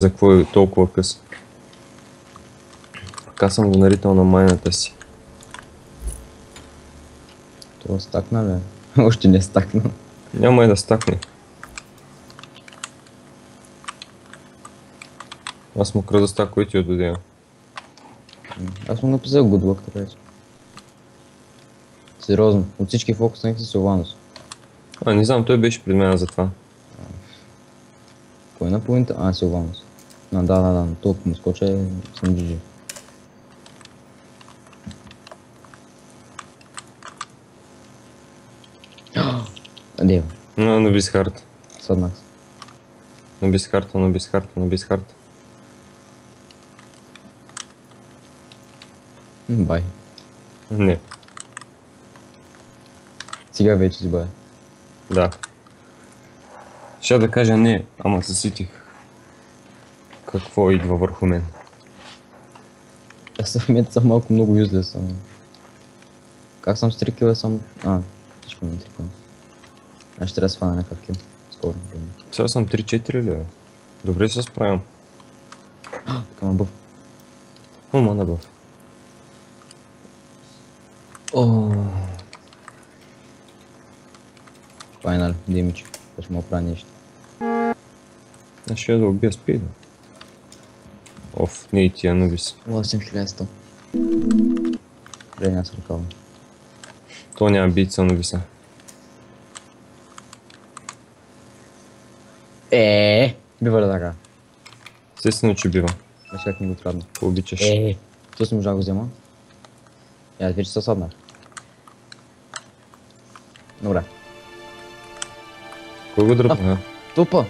За какво е толкова къс? Така съм го наритал на майната си. Това стакна ли? Още не е стакнал. Няма и да стакне. Аз му кръда стак, който ти отдодея. Аз му написах good luck, така че. Сериозно, от всички фокусних си Силванус. Не знам, той беше пред мен за това. Кой на половината? Силванус. Да, толкова му скоча съм GG. Дева. На бисхарт. Съднах се. На бисхарт. Бай. Не. Сега вече си бай. Да. Ще да кажа не, ама се сетих. Какво идва върху мен? Аз в момента съм малко много юзлес. Как съм с 3 кила съм... Всичко ми е 3 кила. Аз ще трябва да свана някакъв кил. Скоро. Сега съм 3-4 ли? Добре се справям. Така ма бъв. Мана бъв. Файнал, Димич. Ще му оправя нещо. Аз ще я да убия спида. Не и тия нубис. 8100. Добре, аз ръкавам. То няма бийца нубиса. Бива ли така? Естествено, че бива. Беше как ми го трудно. Ако обичаш. То си можа да го взема. Аз вече се съднах. Добре. Кой го дръпна? Тупа!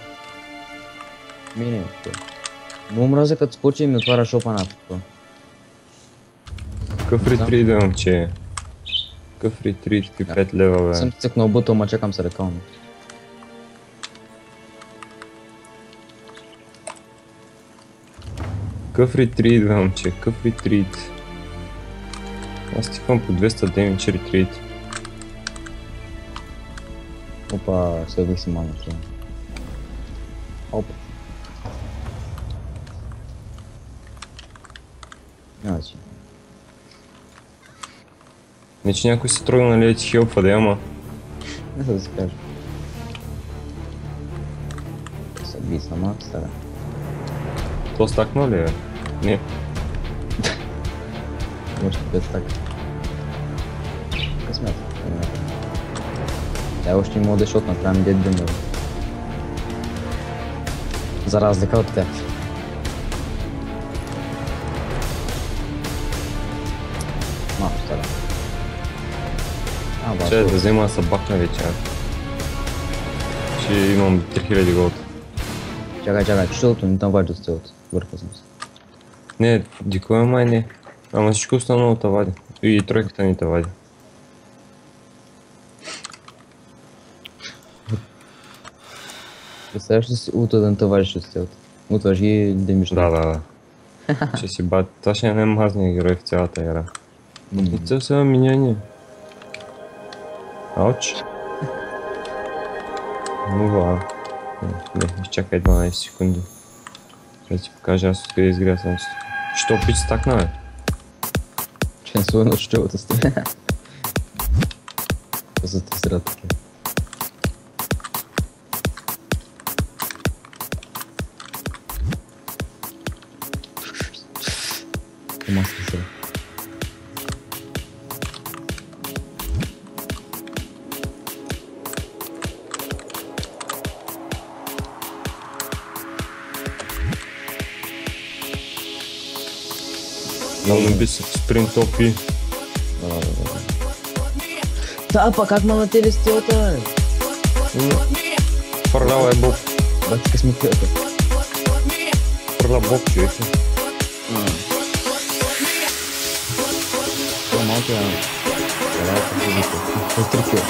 Мине. Много мразя като скочи и ми отваря шопа на това. Какъв ретрит да момче? Какъв ретрит, какви 5 лева бе? Съм цъкнал бутъл, ма чакам се ръкавам. Какъв ретрит бе момче? Какъв ретрит? Аз тиквам по 200 демидж ретрит. Опа, следвах си мама това. Опа. Значи. Не че някой се трогна нали ти хелпва да ама. Не да си кажа. Се би сама, стара. То стакна ли е? Не. Още 5 стака. Късмет. Тя още има да шотна, трябва ми дед ден. За разлика от тях. Малко стара. Ще да взема да се бакна вече. Ще имам 3000 голд. Чакай, чущото не там вади от целото. Върху съм се. Не, дикоя май не. Ама всичко останало та вади. И тройката ни та вади. Представяш ли си ута да не те вадиш от целото? Утваш ги демиш. Да. Ще си бат. Това ще е най-мазният герой в цялата игра. И цел сега миняне. Ауч. Ну не, изчакай 12 секунди. Да ти покажа аз откъде изгря съм. Що пич стакна бе? Ченсува на чучелата сте. Това са тесират такива. Тома се тесира. Много би се спринт топи. Да, па как ма на тебе стилата, бе? Фърлява е боб. Бати късметията. Фърля боб, човече. Това малко е... Това е 3 кила.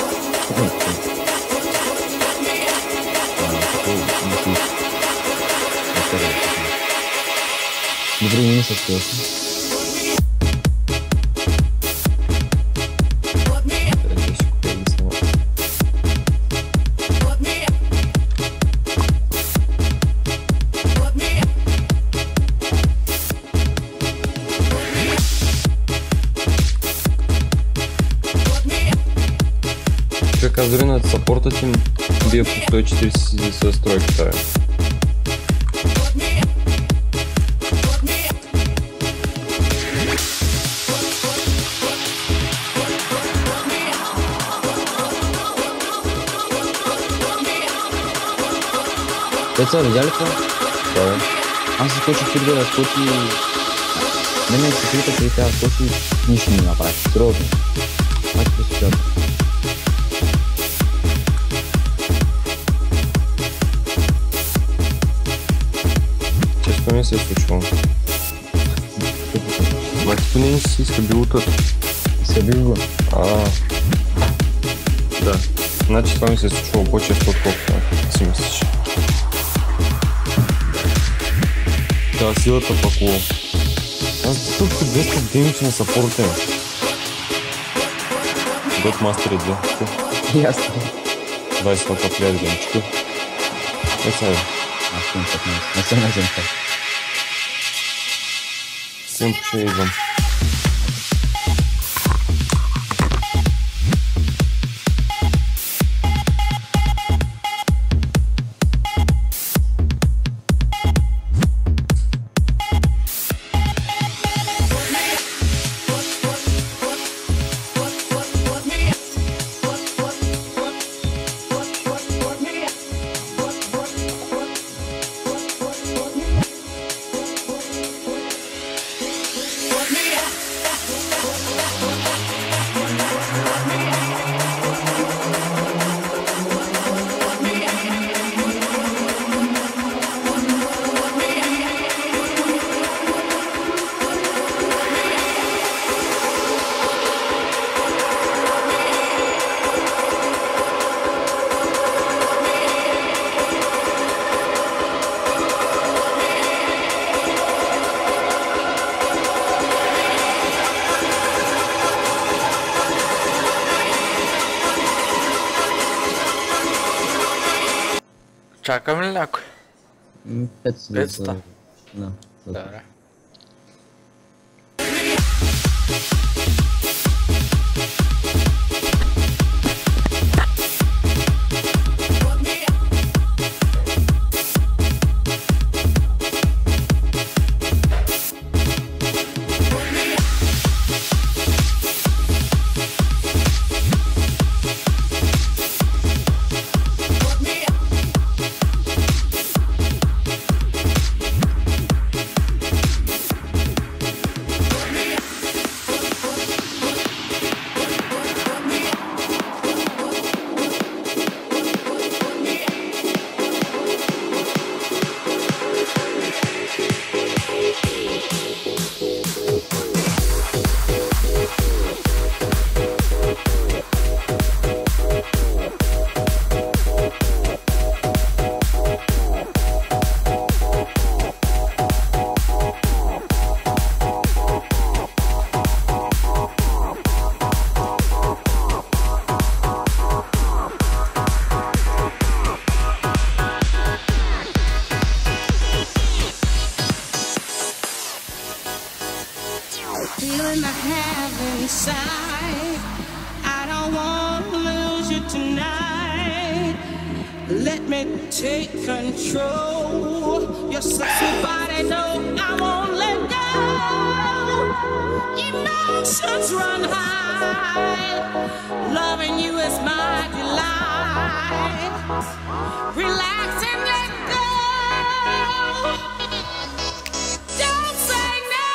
Добре, не се стила. Така дори на саппортът им бие по 140 с стройката. Деца, видя ли това? Да. Аз се скочих преди да скочи... Мене се клика преди да скочи, нищо не направи. Сериозно. Мачи по си. Често не се е случвало. Ма ти поне не си изхъбил от това. Изхъбил го. Да. Значи това ми се е случвало по-често, отколкото си мислиш. Да, силата пако. Аз тук 200 демидж на саппорта ми. Год мастер 2. Ясно. 20 лата плеер демчето. Е сега. Аз съм 15. Не съм на земка. Сим ще идвам. Чакаме ли някой? 500. Да. Добре. Feeling I have inside. I don't want to lose you tonight. Let me take control. Your sexy body, no, I won't let go. Emotions run high. Loving you is my delight. Relax and let go. Don't say no.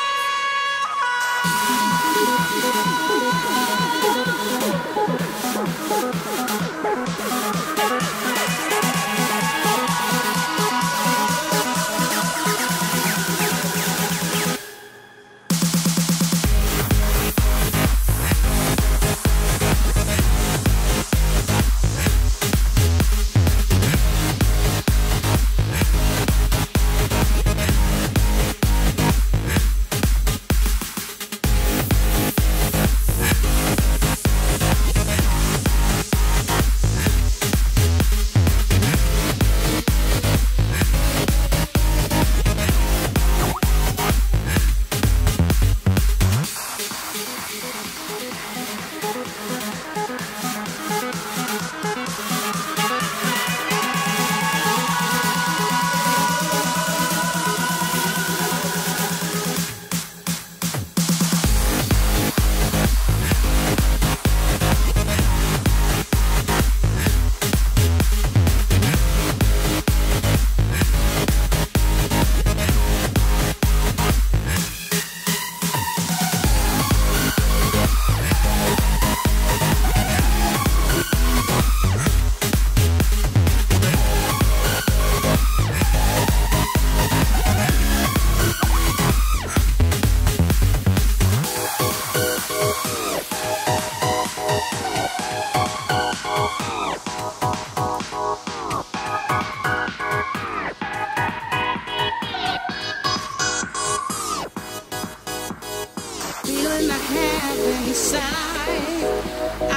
inside.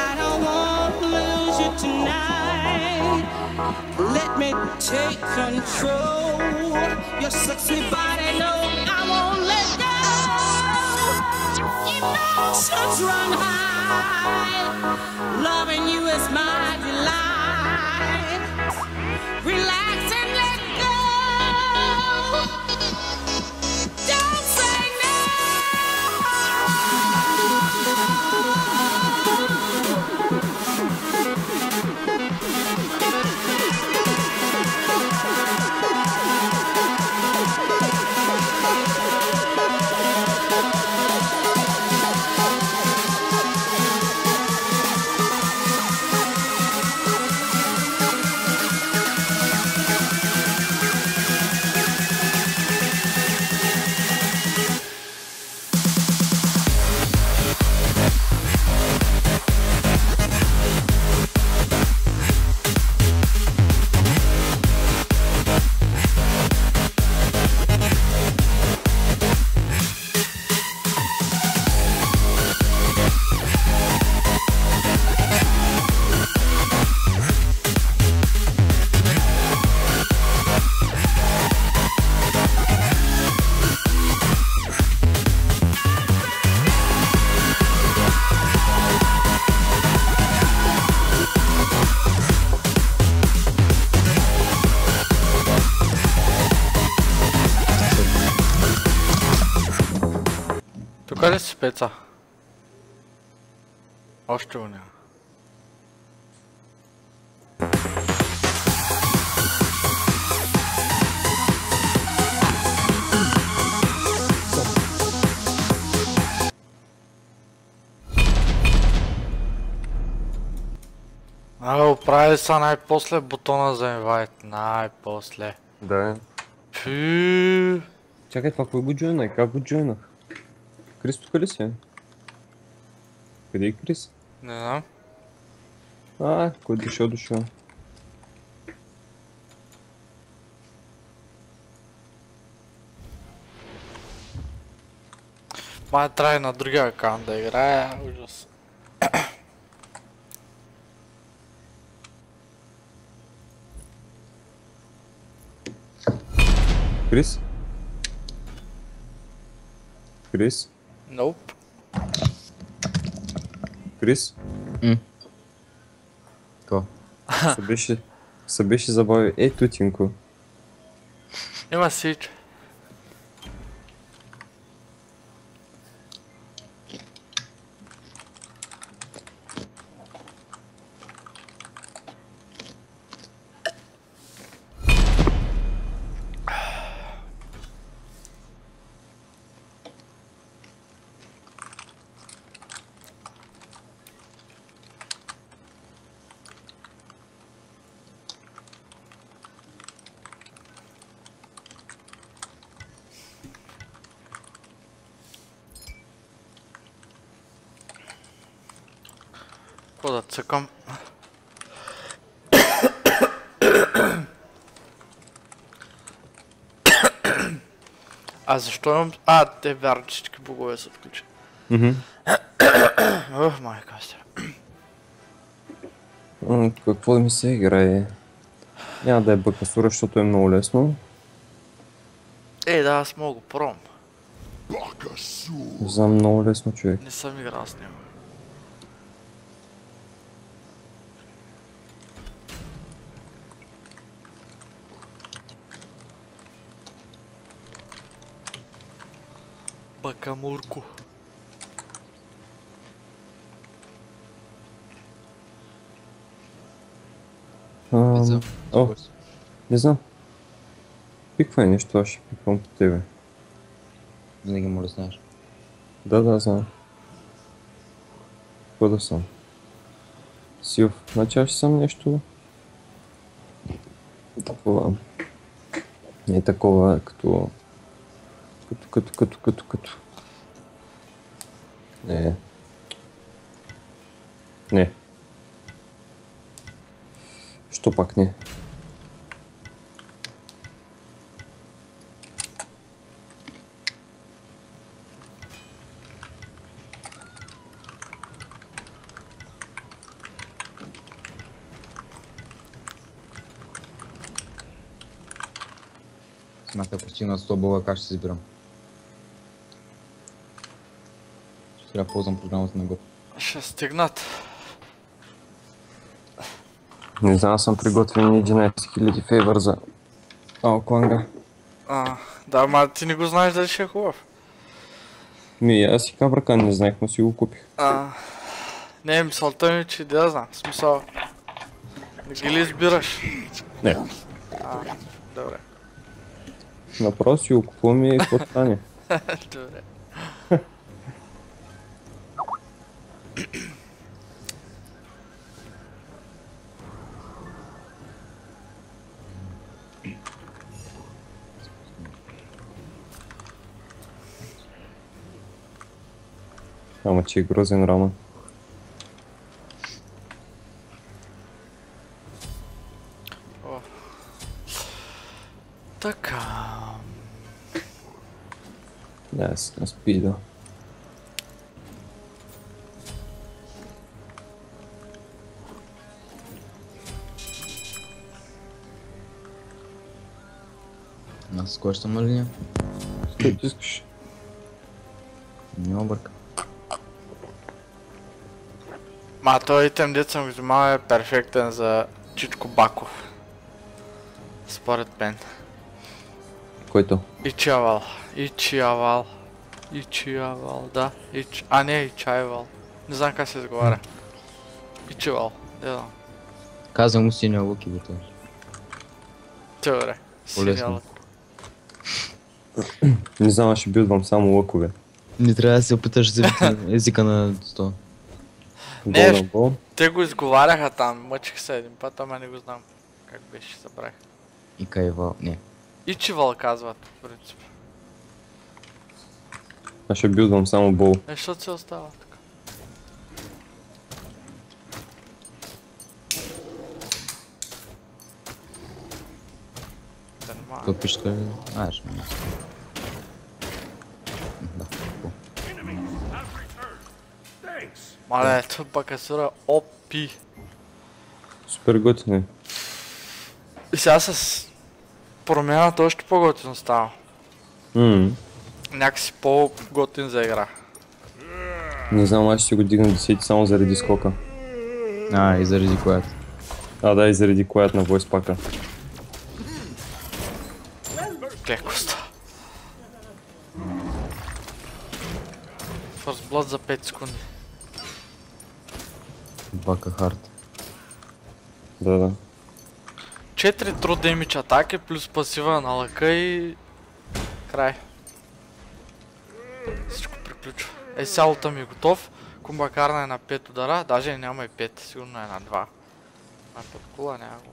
I don't want to lose you tonight. Let me take control. Your sexy body, no, I won't let go. Emotions run high. Loving you is my delight. Relax and let go. Don't say no. Тук ли си, Пеца? Още го няма. Оправи са най-после бутона за инвайт. Най-после. Да. Пфüüü. Чакай, това кой го джойна? Как го джойнах? Крис тук ли си? Къде е Крис? Не знам. Кой е дошъл? Май трябва и на другия акаунт да играе. Ужас. Крис? Крис? Nope. Крис? Какво? Се беше забавил. Тутинко. Има сич. Какво да цъкам? Защо имам... те вярно, че всички богове са отключени. Майка си. Какво да ми се играе? Няма да е бакасура, защото е много лесно. Да, аз мога го пробвам. Не знам, много лесно, човек. Не съм играл с него. Бакамурко. Не знам. Пиквай нещо, аз ще пиквам по тебе. Винаги може да знаеш. Да, знам. Какво да съм? Силв, значи аз ще съм нещо... Такова... Не такова, като... Не. Що пак не? Ако постигна 100 бъла, как ще се избирам? Ще трябва да ползвам програмата на Go. Ще стигнат. Не знам, съм приготвен 11 000 фейвър за Алкланга. Да, ма ти не го знаеш дали ще е хубав. Аз и Кабракан не знаех, но си го купих. Не, мисълта ми, че да знам. В смисъл. Не ги ли избираш? Не. Добре. Направо си го купувам и какво стане. Добре. Ама че е грозен рама. Така. Да, си на спида. Аз с кой ще съм на линия? Който искаш. Не обърка. Ма той итем, дет съм го взимал, е перфектен за Чичко Баков. Според мен. Който? Ичавал, да. А не, Ичайвал. Не знам как се изговаря. Ичавал, да. Казвам му синя лук и готово. Добре. По-лесно. Не знам, аз ще билдвам само лъкове. Не трябва да се опиташ за езика на 100. Не, Гол на гол. те го изговаряха там, мъчих се един път, ама не го знам как беше, събрах. И кайва... Не. Ичивал казват, в принцип. Аз ще билдвам само бол. Защото се остава така. Той пише къде... Ще ме. Да, какво? Мале, ето бакасура OP. Супер готино. И сега с промяната още по-готин става. Някакси по-готин за игра. Не знам, аз ще го дигна 10 само заради скока. И заради която. Да, и заради коят на войс пака. Леко става. First Blood за 5 секунди. Бака хард. Да. 4 true damage атаки плюс пасива на лъка и... край. Всичко приключва. Сялото ми е готов. Кумбакарна е на 5 удара, даже няма и 5, сигурно е на 2. А под кула няма го.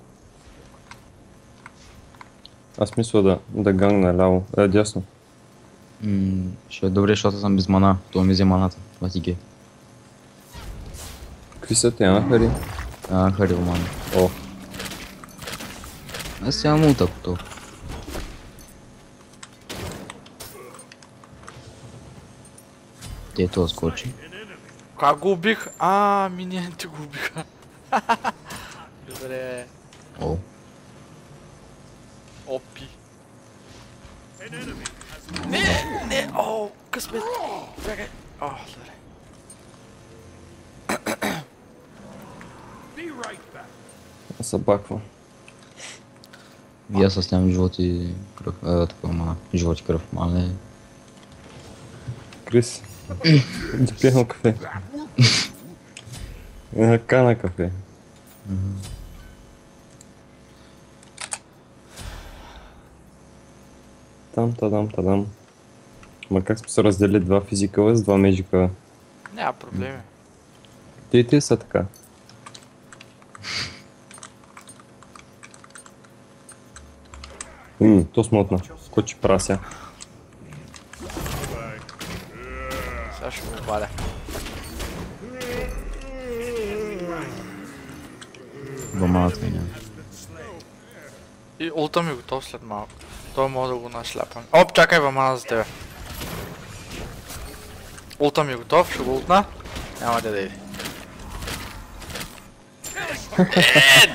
Аз мисля да гангна ляво. Дясно. Ще е добре, защото съм без мана. Това ми взе маната. Това ти гей. Какви са те, Хари? Хари мана. О. Аз сега мулта по Те това скочи. Как го убих? Миниенти го убиха. Добре. Опи. Не, късмет. Бягай. Добре. Аз се баквам. И аз нямам живот и кръв. Такова мана. Живот и кръв. Мале. Крис. Да пием кафе. Кана кафе. Тадам. Ма как сме се раздели два физикала с два меджикала? Няма проблеми. Те са така. То смотна. Кочи прася. Сега ще го обаля. Ваманата няма. И улта ми е готов след малко. Той мога да го нашляпам. Оп, чакай вамана за тебе. Улта ми е готов, ще го ултна. Няма да иде.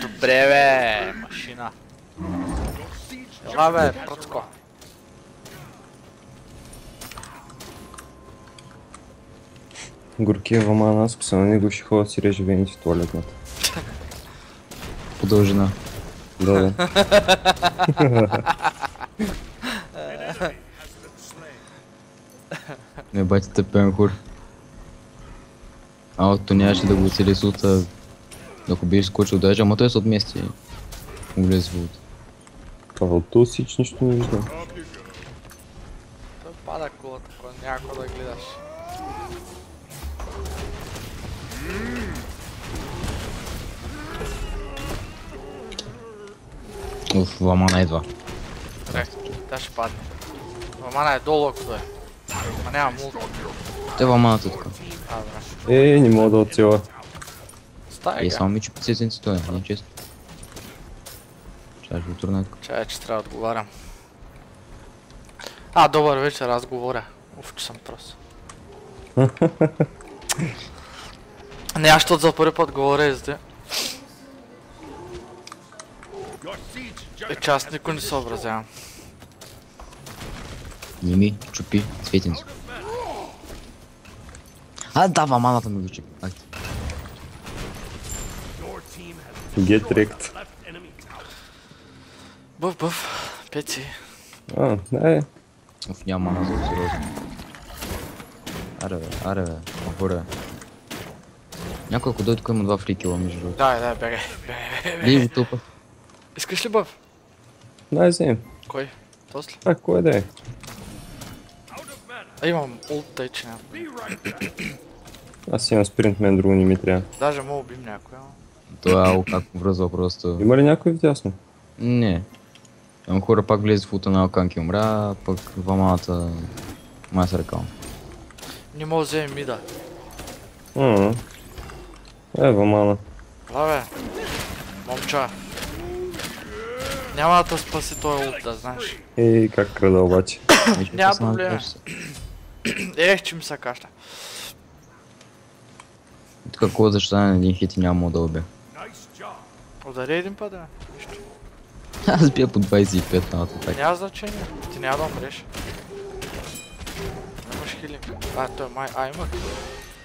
Добре бе, машина. Ела бе, пръцко. горкия вамана, аз ако на него ще ходят си реже вените в туалетната. По дължина. Да. Не бати тъпен хур. Аутото нямаше да го оцели с лута. Ако беше скочил даже, ама той се отмести. Влез в лута. Това от Тусич нищо не виждам. Той пада колата, ако някой да гледаш. Уф, вамана идва. Добре, тя ще падне. Вамана е долу ако той. Ма няма мулта. Те ваманата тук. Добре. Не мога да отцела. Стай И га. само ми чупи сесенци той, не е често. Чаш го турнат. Чай, че трябва да отговарям. Добър вечер, аз говоря. Уф, че съм трос. Не, аз защото за първи път говоря и за че аз никой не съобразявам. Ними, чупи светенци. Да, ваманата ми го чупи. Get wrecked. Бъв, пеци. Не. Уф, няма мана за сериозно. Аре бе, нагоре. Някой ако дойде тук има 2 фрикила между другото. Да, бегай. Бей го тупа. Искаш ли бъв? Дай взем. Кой? Тосли? Кой да е? Имам улт, тъй че няма. Аз имам спринт, мен друго не ми трябва. Даже мога убим някой, ама. Това е ало как връзва просто. Има ли някой вдясно? Не. Ама хора пак влезе в ута на Алканки умря, пък ваманата май се ръкал. Не мога да вземем мида. Вамана. Бе, момча. Няма да те спаси този улт, да знаеш. Как крада обаче? Няма проблема. Че ми се кашля. Тук ако защитане на един хит и няма да убия. Удари един път, да. Нищо. Аз бия по 25 на атака. Няма значение. Ти няма да умреш. Имаш хилинг. Той май...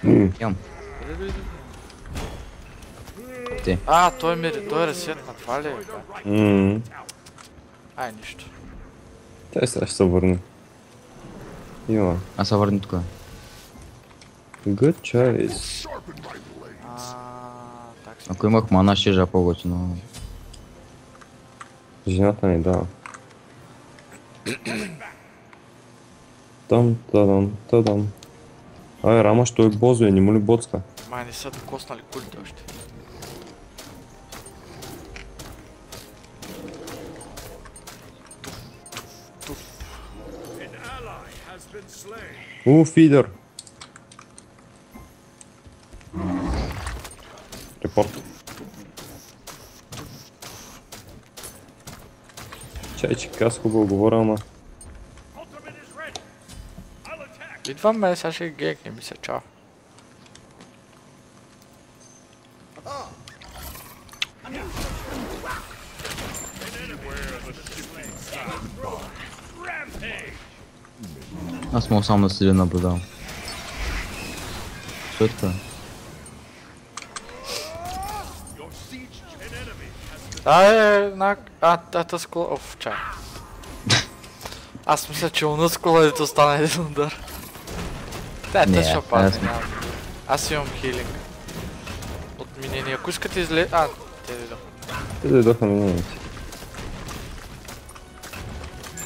има. Ям. Те. Той е ресет на това ли е? Нищо. Той сега ще се върне. Има. Аз се върни тук. Good choice. Ако имах мана, ще жа по-готино. Жената не дава. Там. Рама, що е бозо, не му ли боцка? Май не са докоснали кулите още. Фидър. Репорт. Че аз хубаво говоря, ама... Идвам бе, сега ще гекне ми се, чао. Аз мога само да седя наблюдавам. Що е така? Скула... Оф, чай. Аз мисля, че уна скуладето стана един удар. Те ще падне. Аз имам хилинг. Отменени. Ако искате излез... те дойдоха. Те дойдоха миналите.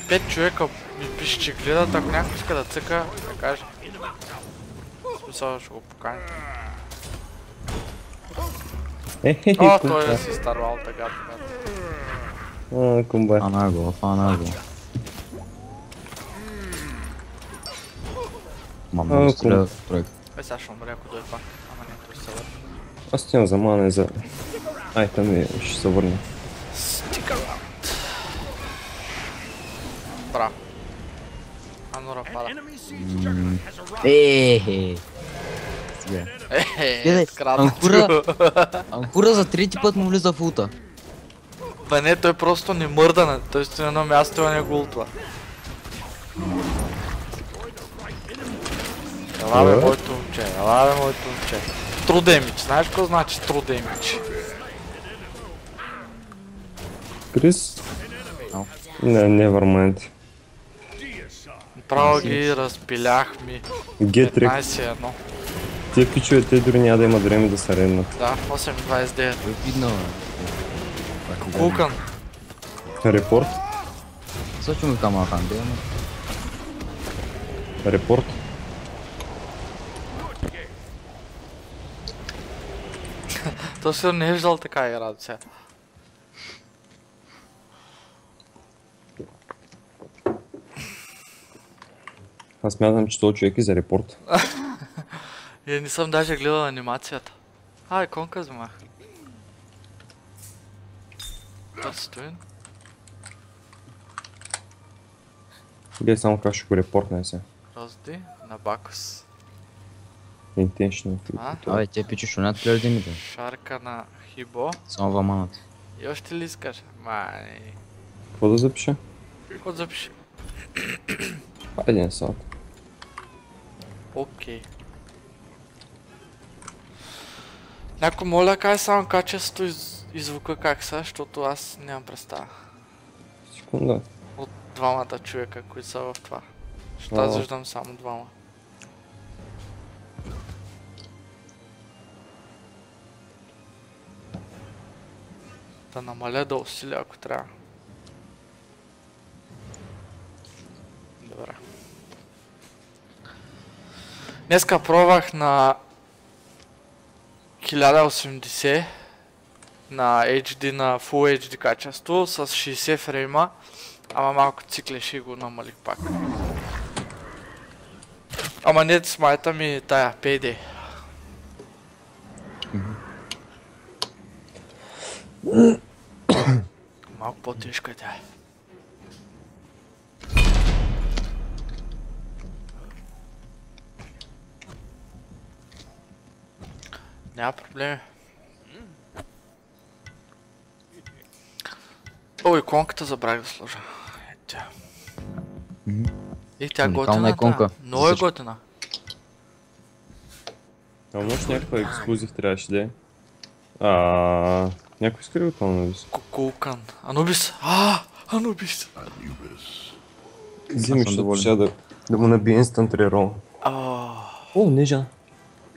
5 човека ми пише, че гледат, ако някой иска да цъка, да каже. В смисъл ще го покани. Той си старвал така. Кумба. Фана го. Мама да стреля в проект. Сега ще умре, ако дойде пак. Ама не, той ще се върне. Аз тям за мана и за... Там ще се върне. Stick around. Браво. Анура пада. Сега. Анхура за трети път му влиза в улта. Бе не, той просто не мърда, той стои на едно място и не го ултва. Ела бе, моето момче. момче, ела бе, моето момче. True damage, знаеш какво значи true damage? Крис? Ау. Не, never mind. Право ги разпилях ми. Гетрик. 15-1. Тия пичове, те дори няма да имат време да се реднат. Да, 8-29. Видно, бе. Кулкан. Репорт? Също му там Ахан, да има. Репорт? То си не е виждал така игра до сега. Аз смятам, че този човек е за репорт. Не съм даже гледал анимацията. Иконка вземах. Touchscreen. Гледай само как ще го репортне сега. Розди на Бакус. Intentional. Абе, те пичи шунят плеер димите. Шарка на Хибо. Само ваманат. И още ли искаш? Май. Какво да запиша? Какво запиши? Хайде на салата. Окей. Някой моля кай само качеството и звука как са, защото аз нямам представа. Секунда. От двамата човека, които са в това. Защото аз виждам само двама. Да намаля да усиля, ако трябва. Добре. Днеска пробвах на 1080 на HD, на Full HD качество с 60 фрейма, ама малко циклеше и го намалих пак. Ама не смайта ми тая Payday. Малко по-тежка е тя. Няма проблеми. О, иконката забравих да сложа. Тя. И тя готина. иконка. Много е готина. А може някаква ексклюзив трябваше да е? Някой иска ли от Анубис? Кукулкан. Анубис. Анубис. Вземи, защото ще да му набие инстант рерол. О, нежа.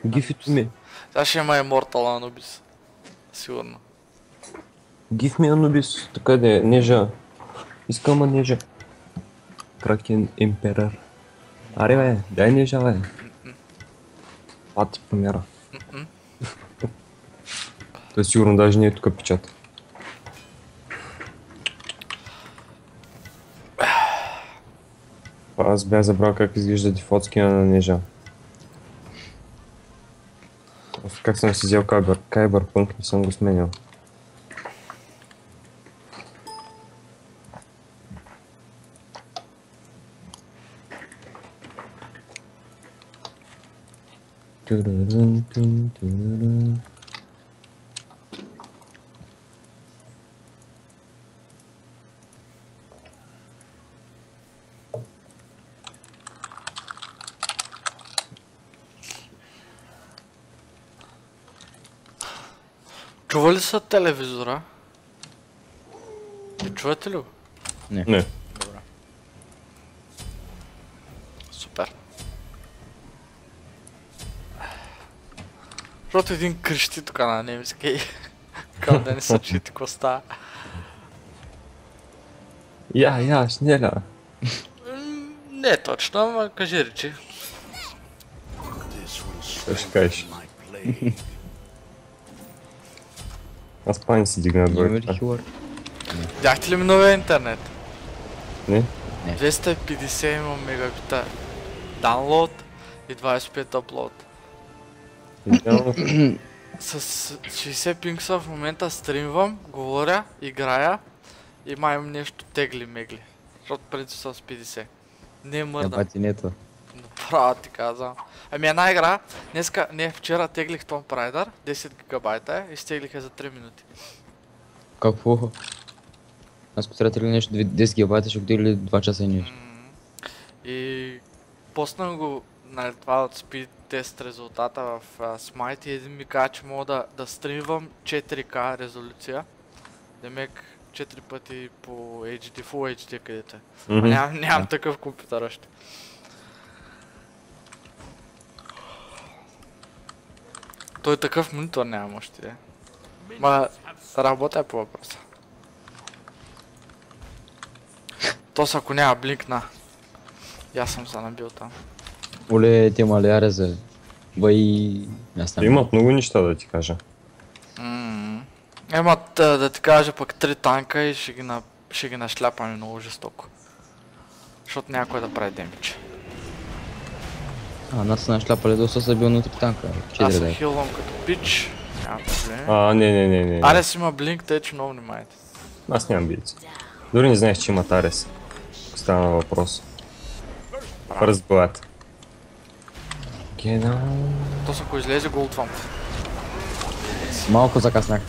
Гифито ми. Сега ще има Immortal Анубис. Сигурно. Give me Anubis. Така да е, нежа. Искам нежа. Кракен Емперър. Аре бе, дай нежа бе. Пати помера. Той сигурно даже не е тук печат. Аз бях забрал как изглежда дефолт скина на нежа. Как съм си взел Cyberpunk, не съм го сменял. Чува ли са телевизора? Чувате ли го? Не. Не. Добре. Супер. Защото един крещи тук на немски. Към да не се чуете какво става. Я, шнеля. Не точно, ама кажи речи. Какво ще кажеш? Аз пани си дигна Има ли двойка. хилър? Видяхте ли ми новия интернет? Не? 250 има мегабита download и 25 upload. Идеално. С 60 пингса в момента стримвам, говоря, играя и май имам нещо тегли-мегли. Защото преди с 50. Не мърдам. Ебати нето. Направо ти казвам. Ами една игра, вчера теглих Tomb Raider, 10 гигабайта и стеглиха за 3 минути. Какво? Аз ако трябва да тегля нещо 10 гигабайта, ще го тегли 2 часа и нещо. И поснах го на това от Speed тест резултата в Smite и един ми каза, че мога да стримвам 4K резолюция. Демек 4 пъти по HD, Full HD където е. Нямам такъв компютър още. Той такъв монитор нямам още. Ма работя по въпроса. То са ако няма блинкна. И аз съм се набил там. Оле, те маляре за... Бай... Имат много неща да ти кажа. Имат да ти кажа пък 3 танка и ще ги нашляпаме много жестоко. Защото някой да прави демидж. Нас са нашляпали доста са бил на 3 танка. Аз съм хилвам като пич. Няма проблеми. Не. Арес има блинк, тъй че много внимайте. Аз нямам бийци. Дори не знаеш, че имат Арес. Стана въпрос. First Blood. То са ако излезе го ултвам. Малко закъснах.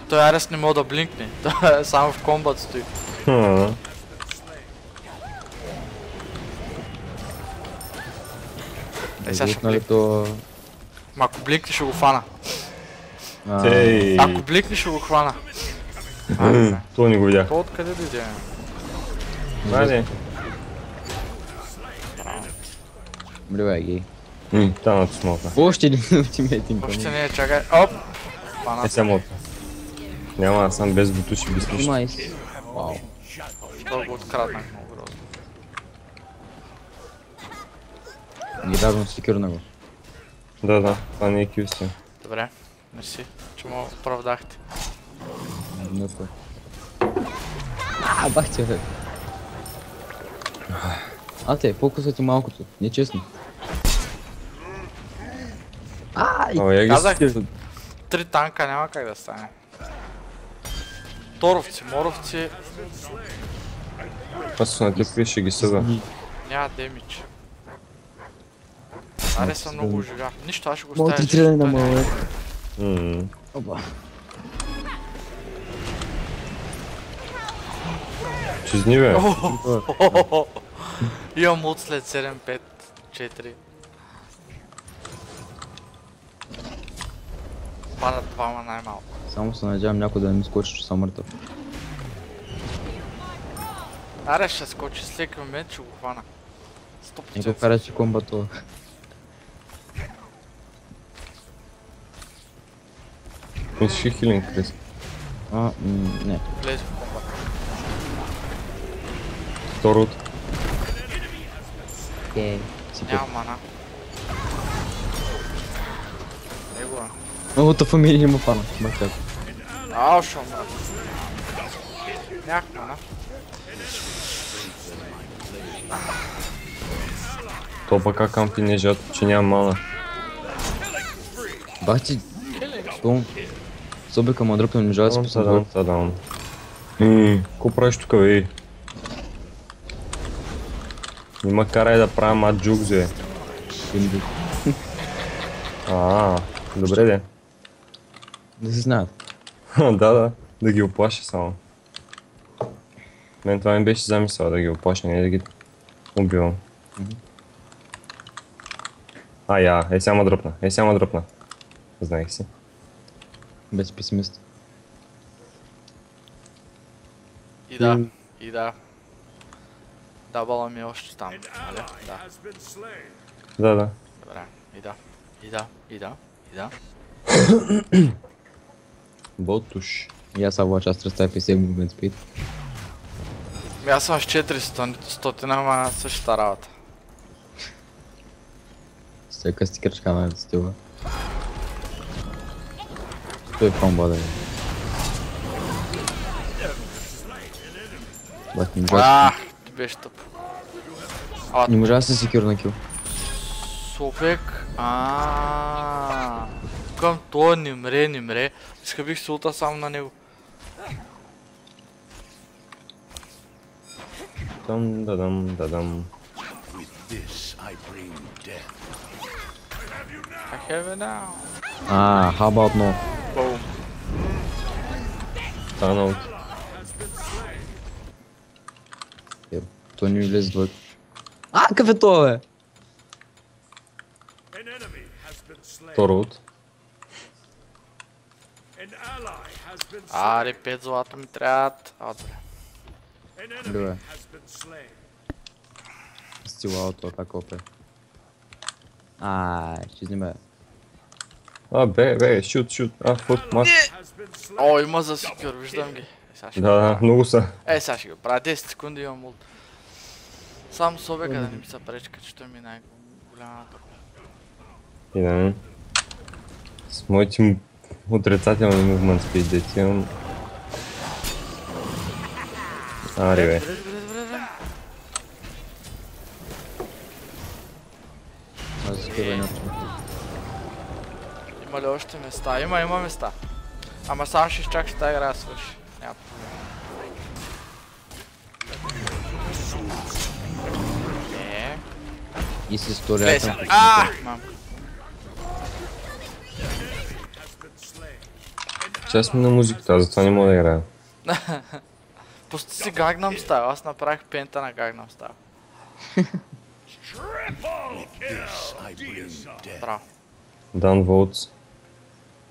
Той Арес не мога да блинкне. Той само в комбат стои. Сега ще блинкне. Ма ако блинкне ще го фана. Ако блинкне ще го хвана. Това не го видях. То откъде дойде? Айде. Бливай ги. Там на смолта. Още един ултимейтинг. Още не е, чакай. Оп! Е само. Няма, аз съм без бутуши, без нищо. Вау. Това го откраднах много грозно. Ги давам секюрна го. Да, това не е кюстин. Добре, мерси, че му оправдахте. Бах ти, бе. Те, фокусът ти малкото, не честно. Казах, 3 танка няма как да стане. Торовци, моровци. Аз на тъпи ще ги съда. Няма демидж. Аре съм много оживя. Нищо, аз ще го Мога ставя. ти трябва да намаля. Опа. Чизни, бе. Имам ут след 7-5-4. Падат двама най-малко. Само се надявам някой да не ми скочи, че съм мъртъв. Аре ще скочи с всеки момент, ще го хвана. 100%. Не го кара, че комбато. Мислиш хилинг, Крис? Не. Влезе в комбат. Второто. Няма мана. Него е. Новата фамилия има фана. Мъртъв. Ау, шо мра. Нямах мана. То пък как кампи не жат, че няма мана. Бах ти... Том... Собека ма дръпна ми жала си посъдвам. Даун. Ко правиш тука, бе? Нима карай да правя мат джук, бе. Добре, де. Да се знаят. Да ги оплаша само. Мен това ми беше замисъл, да ги оплаша, не да ги убивам. Сега ма дръпна. Знаех си. Без песимист. И да. Дабъла ми е още там, нали? Да. Добре, и да. Ботуш. И аз съм влача с 350 movement speed. Аз съм с 400, ама същата работа. Всяка стикърчка на стила. Той е комбо, да е. Ти беше тъпо. Не можа да се секюр на кил. Сопек, към това не мре. Иска бих се улта само на него. Дадам. I have it now. How about no? Boom. Танаут. То не влезе двойка. Какъв е това, бе? Второ от. Аре, 5 злата ми трябват. Добре. Добре. Стила от това копе. Ще снима. Бе, шут. Фут, мас. О, има за секюр, виждам ги. Да, много са. Сега ще го правя, 10 секунди имам улт. Само с обека да не ми се пречка, че той ми е най-голямата. И да. С моите отрицателни movement speed дети имам. Бе. Добре. Има ли още места? Има места. Ама само ще изчакаш тази игра да свърши. Няма проблем. И с историята. Мамка. Част ми на музиката, затова не мога да играя. Пусти си Gangnam Style, аз направих пента на Gangnam Style. Браво. Downvotes.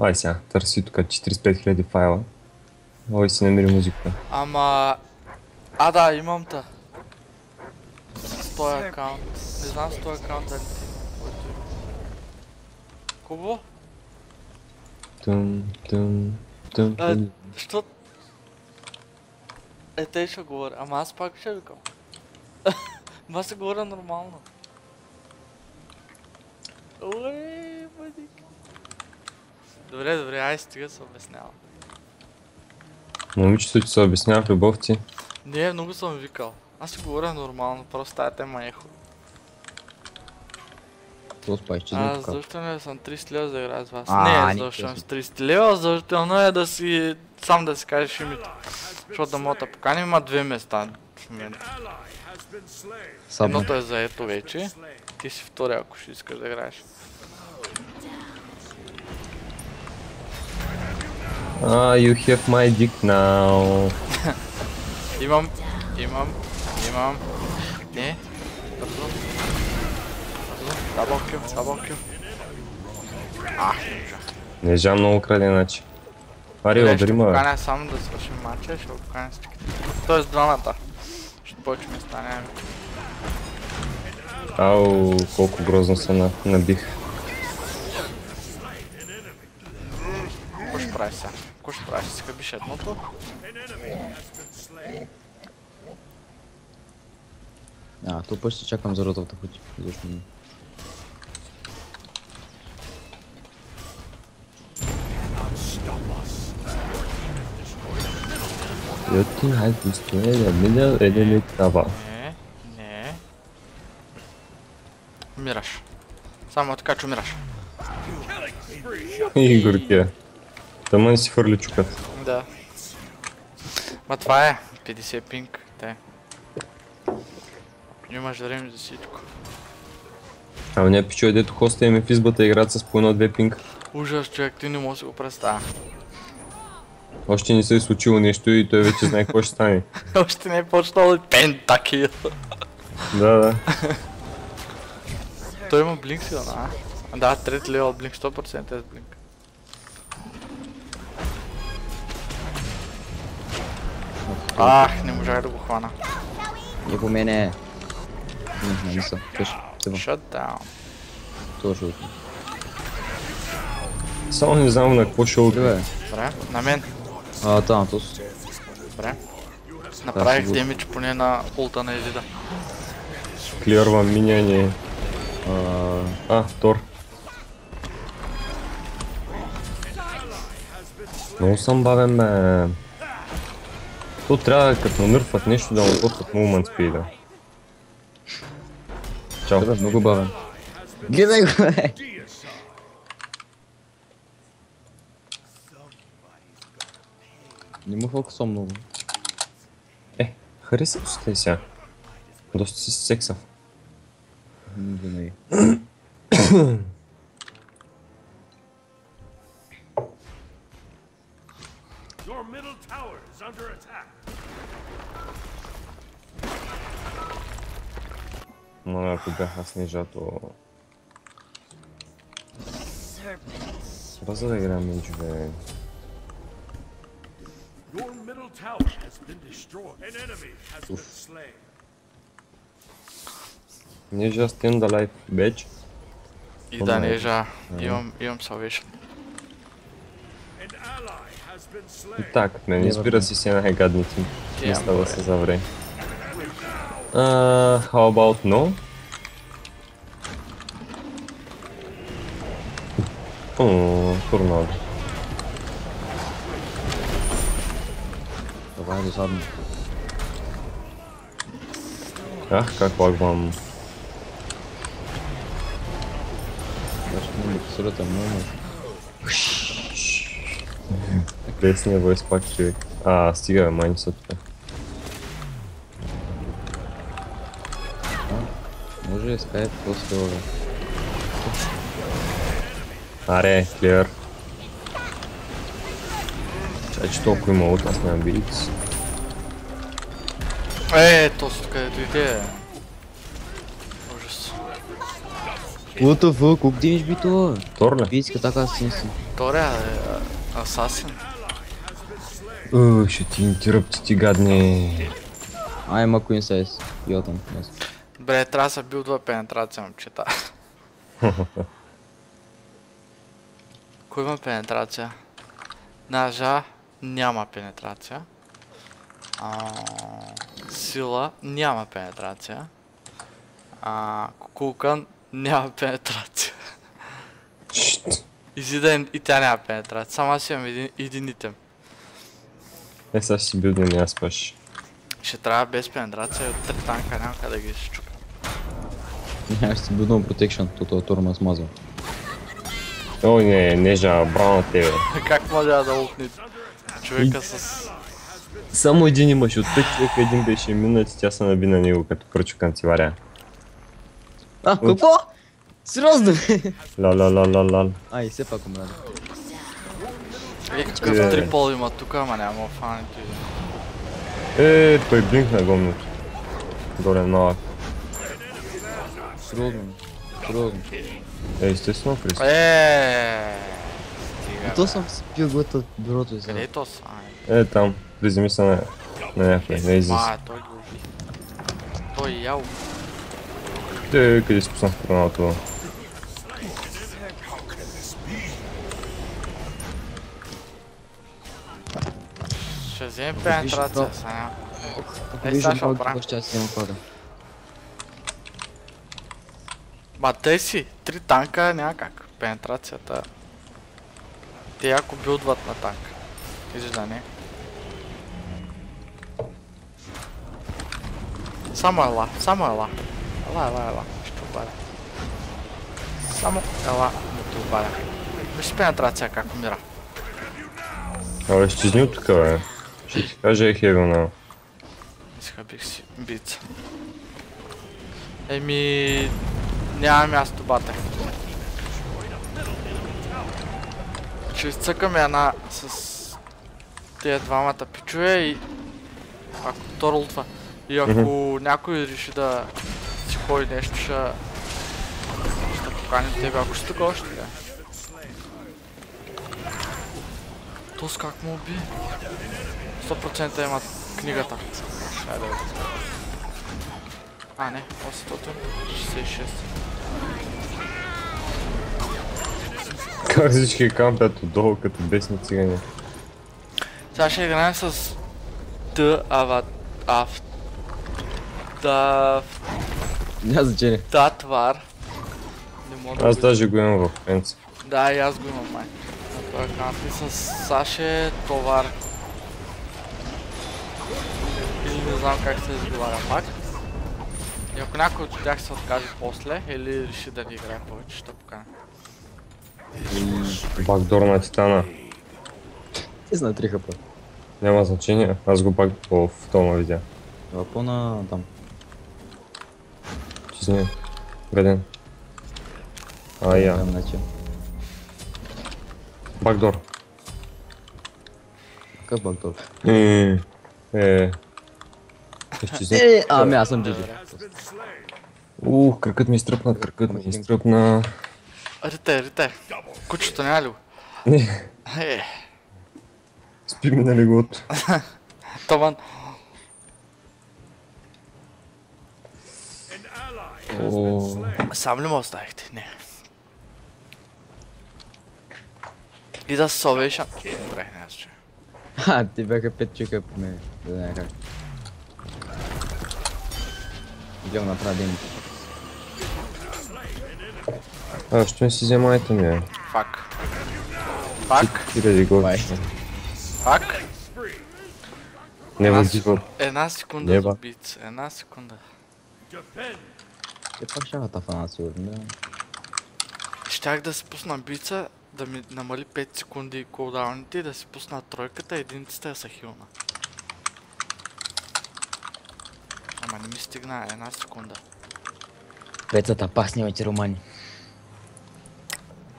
Ай сега, търси тук 45 000 файла. Ой си намери музиката. Ама... да, имам та. С този акаунт. Не знам с този акаунт дали ти има. Хубаво? Що? Те ще говоря, ама аз пак ще викам. Ма се говоря нормално. Уей, мадик. Добре, ай стига се обяснява. Момичето ти се обяснява в любов ти. Не, много съм викал. Аз си говоря нормално, просто тая тема е ехо. Задължително е съм 30 лева за игра с вас. Не е задължително с 30 лева, задължително е да си... сам да си кажеш името. Защото да мога да поканим, има 2 места в момента. Едното е заето вече. Ти си втори, ако ще искаш да играеш. You have my dick now. Имам. Не. Бързо. Дабъл кил. Не можа много краде, иначе. Ари, удари ме, бе. Ще поканя само да свършим матча, ще го поканя с тиките. Тоест двамата. Ще повече места нямаме. Ау, колко грозно се набих. Какво ще правиш сега? Ще си хъбиш едното? То път ще чакам за ротовата пъти. Защо не? Looking at this way, the middle enemy cover. Не. Умираш. Само така, че умираш. И горкия. Тъмън си хвърли чукът. Да. Ма това е. 50 пинг. Те. Имаш време за всичко. Ама не пичове, дето хоста им в избата играят с по 1-2 пинг. Ужас, човек, ти не може да си го представя. Още не се е случило нещо и той вече знае какво ще стане. Още не е почнал и пентакил. Да. Той има блинк сигурно, а? Да, трети левел блинк, 100% е с блинк. Не можах да го хвана. Не по мене. Не мисля. Shut down. Това ще отни. Само не знам на какво ще отива. Добре, на мен. Танатос. Добре. Направих демидж поне на улта на Елида. Клирвам миньони. Тор. Много съм бавен, бе. То трябва като нанърфат нещо да му готвят movement speed. Чао. Да, много бавен. Гледай го, бе! Не му фокусвам много. Хареса ли сте сега? Доста си сексав. Винаги. Your middle tower is under attack. Но ако бяха снижато... Бързо да играем менчове. Your middle tower has been destroyed. An enemy has been slain. Ninja stand alive, bitch. И да нежа, имам salvation. An ally has been slain. И так, не избира си си най-гадните. Не става се завре. How about no? Торнадо. Това е досадно. Ах, как лагвам. Защо не ми абсолютно много? Лесния войс пак човек. Стига бе, май не са тук. Може ли скайп после бе? Аре, клевер. Чай, че толкова има от аз нямам бидец. Точно където иде. Ужас. What the fuck, колко димиш би това? Тор ли? Бийска така си си. Торя е асасин. Ще ти интеррупти ти гадни. Има Queen Size. Йотам. Бре, трябва да се билдва пенетрация, момчета. Кой има пенетрация? Ножа няма пенетрация. Сила няма пенетрация. Кукулкан няма пенетрация. Изиден и тя няма пенетрация. Само аз имам един итем. Сега ще си билдне, не спаш. Ще трябва без пенетрация от 3 танка, няма къде да ги изчупя. Аз си билдвам Protection, това Тор ме смазал. Ой, не жа, браво на тебе. Как може да лукне човека с... Само един имаш, от 5 човека един беше минат и тя се наби на него като кръчо канцелария. Какво? Сериозно? Лал. Ай, все пак умря. Какъв трипол има тук, ама няма офането. Той блинкна гомното. Доле малък. Сериозно. Естествено, Христо. То съм спил глътът бюрото и сега. Къде е то са? Там, приземи се на някой, не излиза. Той го уби. Той ял. Къде си пуснах проналото? Ще вземем пенетрация сега. Ако виждам малко баща си има хода. Ма те си, 3 танка няма как. Пенетрацията. Те яко билдват на танк. Изждане. Само ела. Ела. Ще обаля. Само ела, да те обаля. Виж пенетрация как умира. Абе, ще изни от тук, бе. Ще ти кажа хевена. Иска бих си бица. Няма място, бате. Ще изцъкаме една с тези двамата пичове и ако торлтва и ако някой реши да си ходи нещо, ще поканим тебе, ако ще тук още ли? Тос как му уби? 100% имат книгата. Хайде. Не, 866. Как всички кампят отдолу като бесни цигани. Сега ще играем с Няма значение. Татвар. Аз даже го имам в принцип. Да, и аз го имам май. Това е канти с Саше Товар. Или не знам как се изговаря пак. И ако някой от тях се откаже после, или реши да не играе повече, ще поканя. Бакдор на Титана. Ти зна 3 хп. Няма значение, аз го пак в тома видя. Това на там. Чизни. Гаден. Я. Бакдор. Какъв бакдор? Изчезни. Аз съм GG. Кракът ми изтръпна, Рите. Кучето няма ли го? Не, спи ми на леглото. Таван. Сам ли ме оставихте? Не. И да се совеш. Добре, не аз че. Ти бяха 5 чека по мен. Да знае как. Идем направи ден. Що не си взема айтем, бе? Фак. 4000 голи. Фак. Не give up. Една секунда Неба. за убийца. Една секунда. Те пак ще та фана сигурно, да. Щях да си пусна бица, да ми намали 5 секунди кулдауните и да си пусна тройката и единицата са хилна. Ама не ми стигна една секунда. Пецата, паснимайте романи.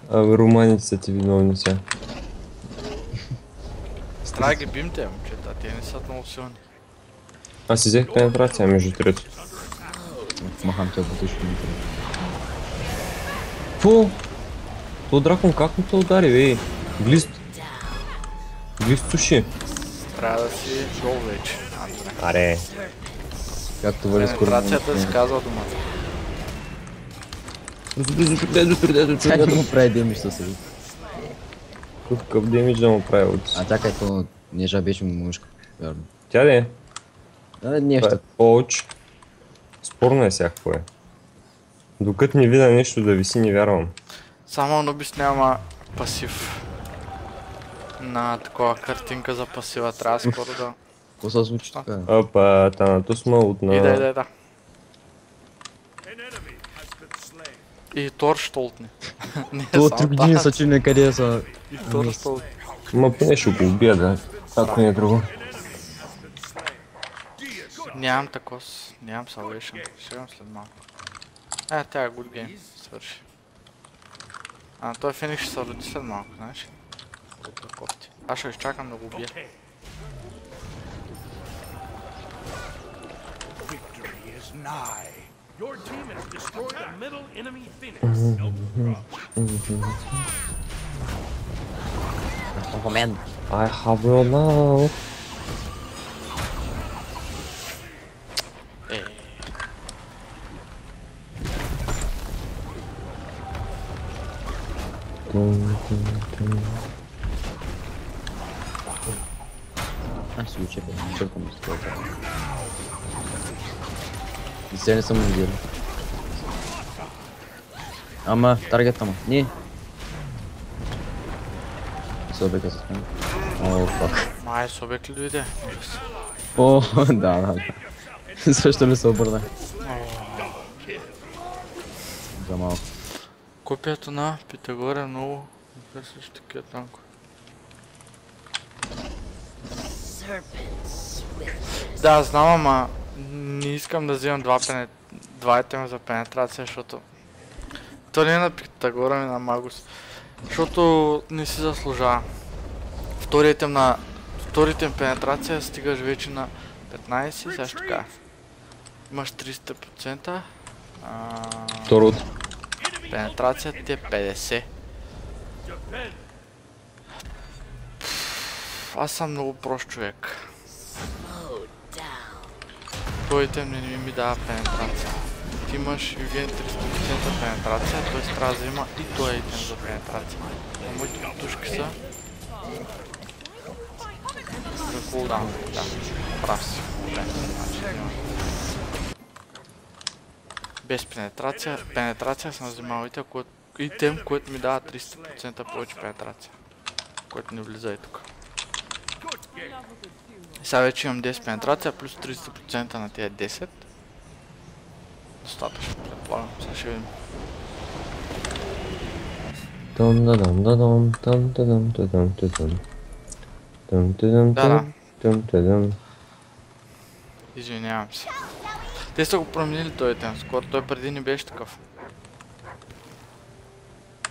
Абе, руманите са ти виновни сега. Трябва да ги бимте, момчета, те не са много силни. Аз си взех пенетрация между трето. Махам те бутушки. Фу! То дракон как му те удари, бе? Глист. Глист суши. Трябва да си гол вече. Аре. Както вали скоро. Пенетрацията си казва думата. Сега не му прави демидж със себе. Какъв демидж да му прави от... А чакай, то нежа беше му мъжка. Вярно. Тя де? Нещо. Оуч. Спорно е сега какво е. Докато не видя нещо да виси, не вярвам. Само Анубис няма пасив. На такова картинка за пасива, трябва скоро да... Какво се случи така? Опа, танато сма от на... Да. И Тор штолтни. То 3 години са чим къде са. И Тор штолтни. Ма поне ще го убия, да. Ако не е друго. Нямам такос, нямам salvation. Ще имам след малко. Тя е good game, свърши. Той Феникс ще се роди след малко, знаеш? Колко е кофти. Аз ще изчакам да го убия. Victory is nigh. Your team has destroyed a middle enemy Phoenix. I have your love. Аз се уча, бе, чакам с това. И сега не съм видел. Ама, таргета му. Не. Собека с мен. О, фак. Май, Собек ли дойде? О, да. Също ли се обърна? За малко. Копията на Питагор е много... Също такива танко. Да, знам, ама не искам да взимам два айтема за пенетрация, защото... То не е на Питагора, ми на Магус. Защото не си заслужава. Вторият им пенетрация стигаш вече на 15, сега ще така. Имаш 300%. Второто. Пенетрацията ти е 50. Аз съм много прост човек. Той итем не ми дава пенетрация. Ти имаш Юген 300% пенетрация, т.е. трябва да взема и той итем за пенетрация. Моите потушки са... За кулдаун, да. Прав си. Без пенетрация. Пенетрация съм вземал итем, който ми дава 300% повече пенетрация. Който не влиза и тук. Сега вече имам 10 пенетрация, плюс 300% на тия 10. Достатъчно, предполагам. Сега ще видим. Да. Извинявам се. Те са го променили този итем скоро, той преди не беше такъв.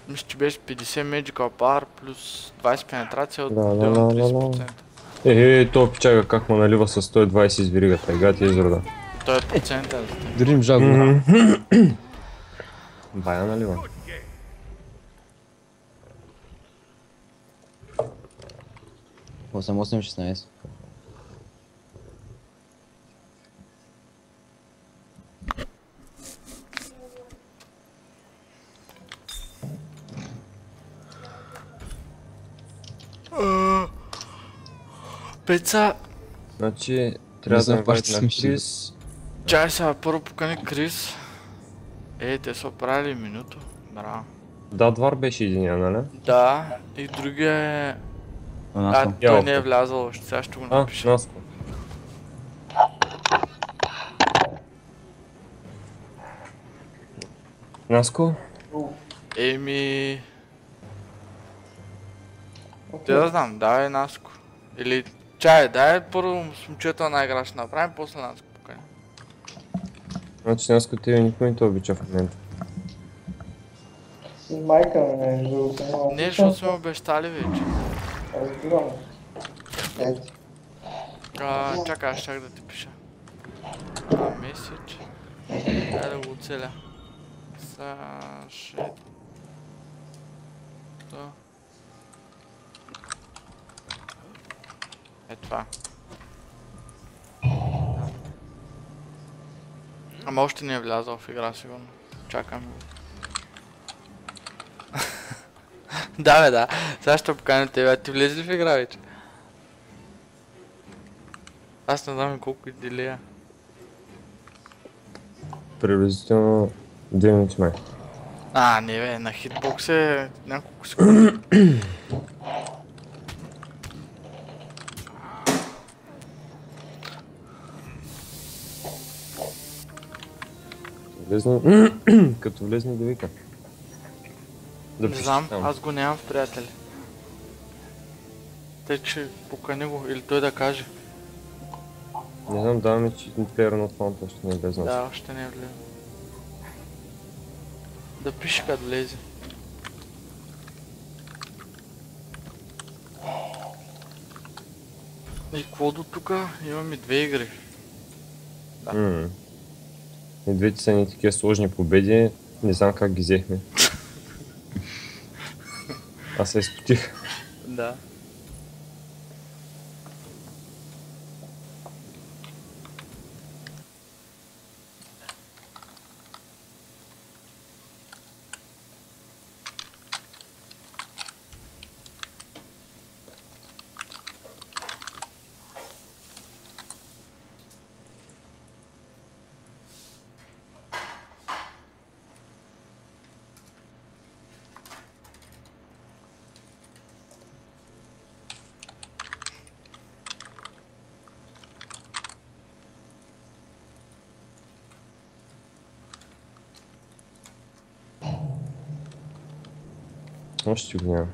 Мисля, че беше 50 Magical Power плюс 20 пенетрация от 30%. То пичага как ме налива с 120 из веригата, ега ти изрода. Той е процентен. Държим жаго. Бая налива. О, съм 8-16. Пеца, Значи, трябва знам, да пак инвайт ще на съм ще- Крис. чай сега първо покани Крис. Те са оправили минуто. Браво. Да, Двар беше единия, нали? Да, и другия е... Наско. той не е влязъл още, сега ще го А, напиша. Наско. Наско? Еми... Те да знам, давай Наско. Или... Чай, дай първо с момчета на игра ще направим, после Наско покани. Значи Наско тебе никой не те обича в момента. С майка ми между само. Не, защото сме обещали вече. Разбирам. Ети. Чакай, аз щях да ти пиша. Меседж. Дай да го оцеля. Сашето. Е това. Ама още не е влязъл в игра, сигурно. Чакам го. Да, бе, да. Сега ще поканя тебе. Ти влезе ли в игра вече? Аз не знам колко е делея. Приблизително 2 минути май. Не бе, на хитбокс е няколко секунди. Влезна... Като влезне да вика. Да Не пише знам, там. аз го нямам в приятели. Те че покани го или той да каже. Не знам, даваме, че плеер на фронта още не е влезнал. Да, още не е влезе. Да пише като влезе. И какво до тука? Имаме 2 игри. Да. И двете са ни такива сложни победи, не знам как ги взехме. Аз се изпотих. Да. Още го няма.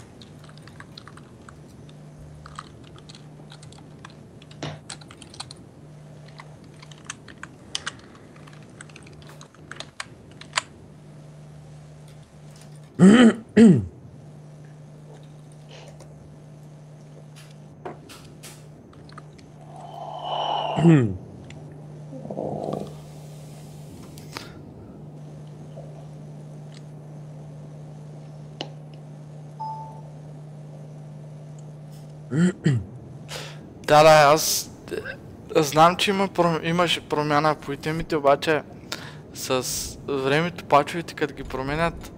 Да, аз знам, че имаше промяна по итемите, обаче с времето пачовете, като ги променят,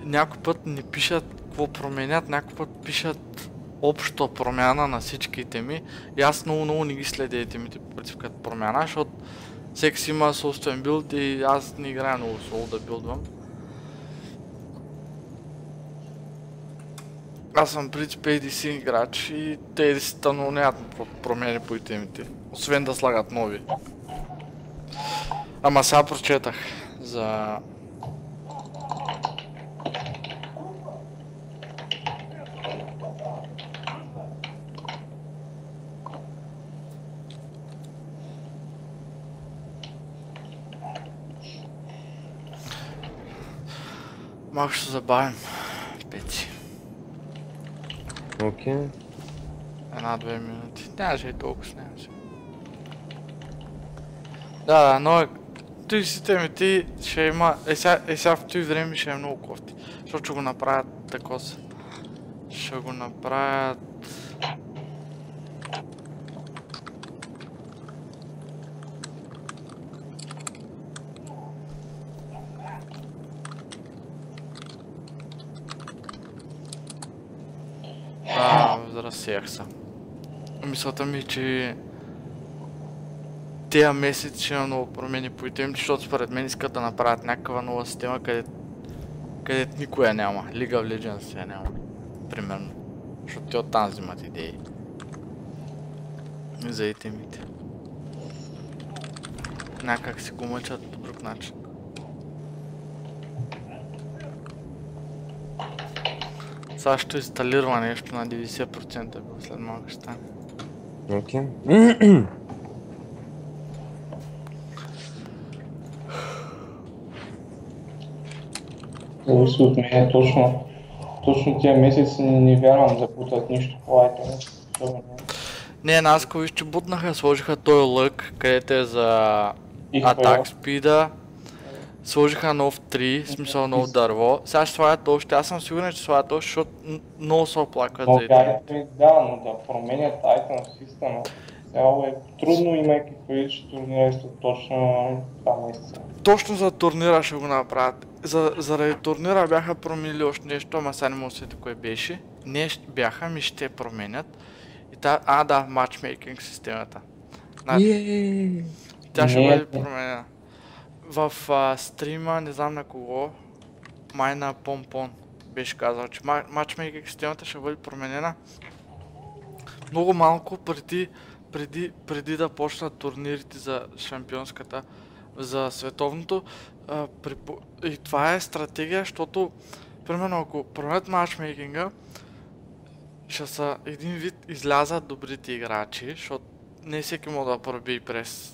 някой път не пишат какво променят, някой път пишат обща промяна на всички итеми и аз много не ги следя итемите по принцип като промяна, защото всеки си има собствен билд и аз не играя много соло да билдвам. Аз съм принцип ADC играч и те ADC-та много нямат промени по итемите, освен да слагат нови. Ама сега прочетах за... Малко ще забавим. Пеци. Окей. 1-2 минути. Нямаше и толкова, нямаше. Да, но той системи ти ще има... сега в този време ще е много кофти. Защото ще го направят тако се. Ще го направят... Разсеях се. Мисълта ми, че тия месец ще има много промени по итемите, защото според мен искат да направят някаква нова система, където никоя няма. League of Legends я няма. Примерно. Защото те оттам взимат идеи. За итемите. Някак си го мъчат по друг начин. Сега ще инсталирва нещо на 90%, след малко ще стане. Окей. Зависи от мен точно тия месеци не вярвам да бутат нищо по айтеми. Не, нас виж, че бутнаха, сложиха този лък, където е за атак спида. Сложиха нов 3, в смисъл нов дърво. Сега ще слагат още, аз съм сигурен, че слагат още, защото много се оплакват за итемите. Да, но да променят айтем система. Цяло е трудно, имайки предвид, че турнира е точно 2 месеца. Точно за турнира ще го направят. Заради турнира бяха променили още нещо, ама сега не мога да сетя кое беше. Не бяха, ми ще променят. И да, матчмейкинг системата. Тя ще бъде променена. В стрима, не знам на кого, май на Помпон беше казал, че матчмейкинг системата ще бъде променена много малко преди да почнат турнирите за шампионската, за световното. И това е стратегия, защото примерно ако променят матчмейкинга, ще са един вид излязат добрите играчи, защото не всеки може да проби през